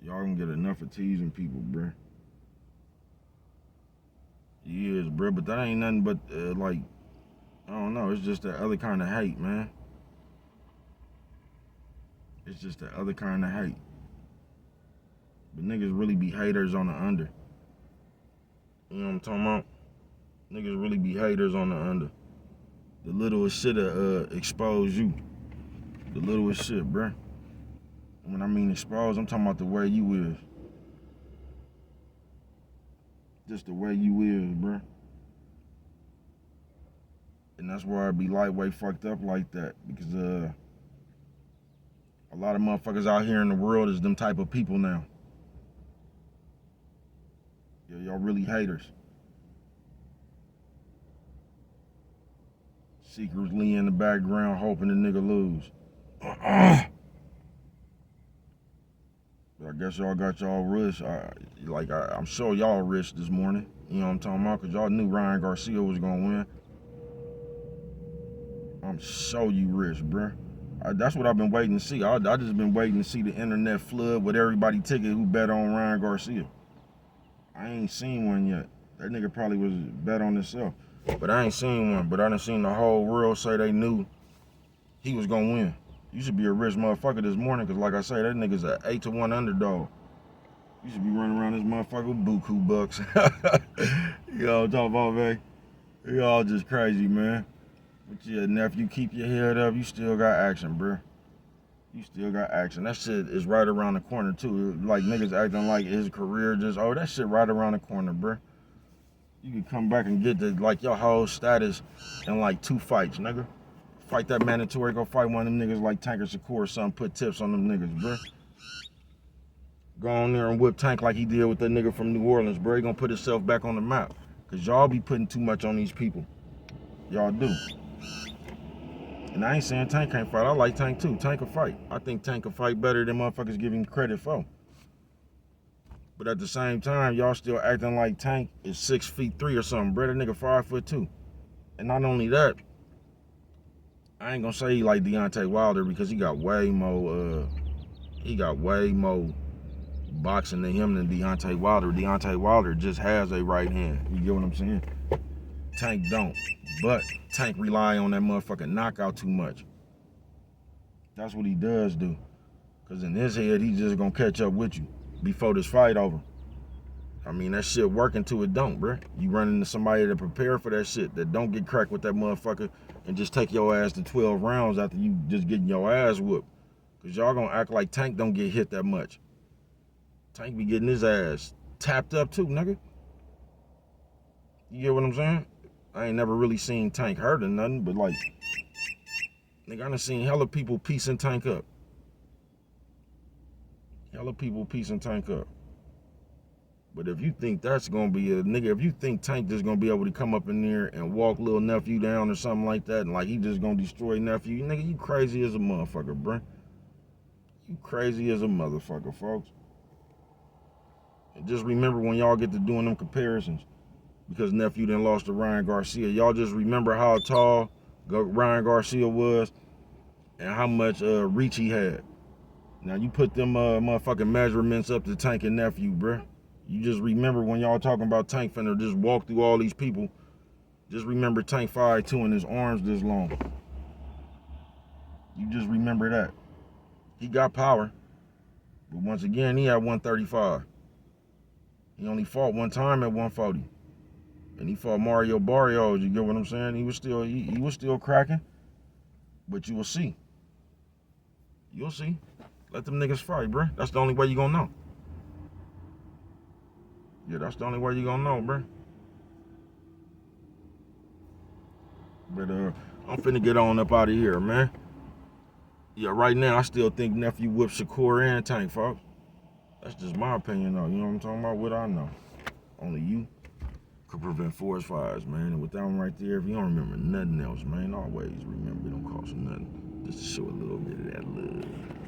Y'all can get enough of teasing people, bruh. He is, bruh. bro, but that ain't nothing but, like, I don't know, it's just that other kind of hate, man. It's just that other kind of hate. But niggas really be haters on the under. You know what I'm talking about? Niggas really be haters on the under. The littlest shit'll expose you. The littlest shit, bruh. When I mean expose, I'm talking about the way you is. Just the way you is, bruh. And that's why I be lightweight fucked up like that. Because a lot of motherfuckers out here in the world is them type of people now. Yeah, y'all really haters. Secretly in the background hoping the nigga lose. But I guess y'all got y'all rich. I'm sure y'all rich this morning. You know what I'm talking about? Because y'all knew Ryan Garcia was going to win. I'm sure you rich, bruh. That's what I've been waiting to see. I just been waiting to see the internet flood with everybody ticket who bet on Ryan Garcia. I ain't seen one yet. That nigga probably was bet on himself. But I ain't seen one. But I done seen the whole world say they knew he was going to win. You should be a rich motherfucker this morning, because like I say, that nigga's an 8-1 underdog. You should be running around this motherfucker with buku bucks. You know what I'm talking about, man? Y'all just crazy, man. But yeah, nephew, keep your head up. You still got action, bruh. You still got action. That shit is right around the corner, too. Like, niggas acting like his career just, oh, that shit right around the corner, bruh. You can come back and get like, your whole status in, like, 2 fights, nigga. Fight that mandatory, go fight one of them niggas like Tank or Shakur or something, put tips on them niggas, bruh. Go on there and whip Tank like he did with that nigga from New Orleans, bruh. He gonna put himself back on the map. Because y'all be putting too much on these people. Y'all do. And I ain't saying Tank can't fight. I like Tank too. Tank can fight. I think Tank can fight better than motherfuckers give him credit for. But at the same time, y'all still acting like Tank is 6'3" or something. Bro, that nigga 5'2". And not only that, I ain't gonna say he like Deontay Wilder because he got way more boxing than him than Deontay Wilder. Deontay Wilder just has a right hand. You get what I'm saying? Tank don't. But Tank rely on that motherfucking knockout too much. That's what he does do. Because in his head, he's just going to catch up with you before this fight over. I mean, that shit working till it don't, bruh. You run into somebody that prepare for that shit, that don't get cracked with that motherfucker and just take your ass to 12 rounds after you just getting your ass whooped. Because y'all going to act like Tank don't get hit that much. Tank be getting his ass tapped up too, nigga. You get what I'm saying? I ain't never really seen Tank hurt or nothing, but like, nigga, I done seen hella people piecing Tank up. Hella people piecing Tank up. But if you think that's gonna be a nigga, if you think Tank just gonna be able to come up in there and walk little nephew down or something like that, and like he just gonna destroy nephew, nigga, you crazy as a motherfucker, bruh. You crazy as a motherfucker, folks. And just remember when y'all get to doing them comparisons, because nephew done lost to Ryan Garcia. Y'all just remember how tall Ryan Garcia was and how much reach he had. Now you put them motherfucking measurements up to Tank and nephew, bruh. You just remember when y'all talking about Tank finna just walk through all these people. Just remember Tank 5'2" and his arms this long. You just remember that. He got power, but once again, he had 135. He only fought one time at 140. And he fought Mario Barrios, you get what I'm saying? He was still cracking. But you will see. You'll see. Let them niggas fight, bruh. That's the only way you gonna know. Yeah, that's the only way you gonna know, bruh. But I'm finna get on up out of here, man. Yeah, right now I still think nephew whipped Shakur and Tank, folks. That's just my opinion, though. You know what I'm talking about? What I know. Only you could prevent forest fires, man. And with that one right there, if you don't remember nothing else, man, always remember it don't cost you nothing. Just to show a little bit of that love.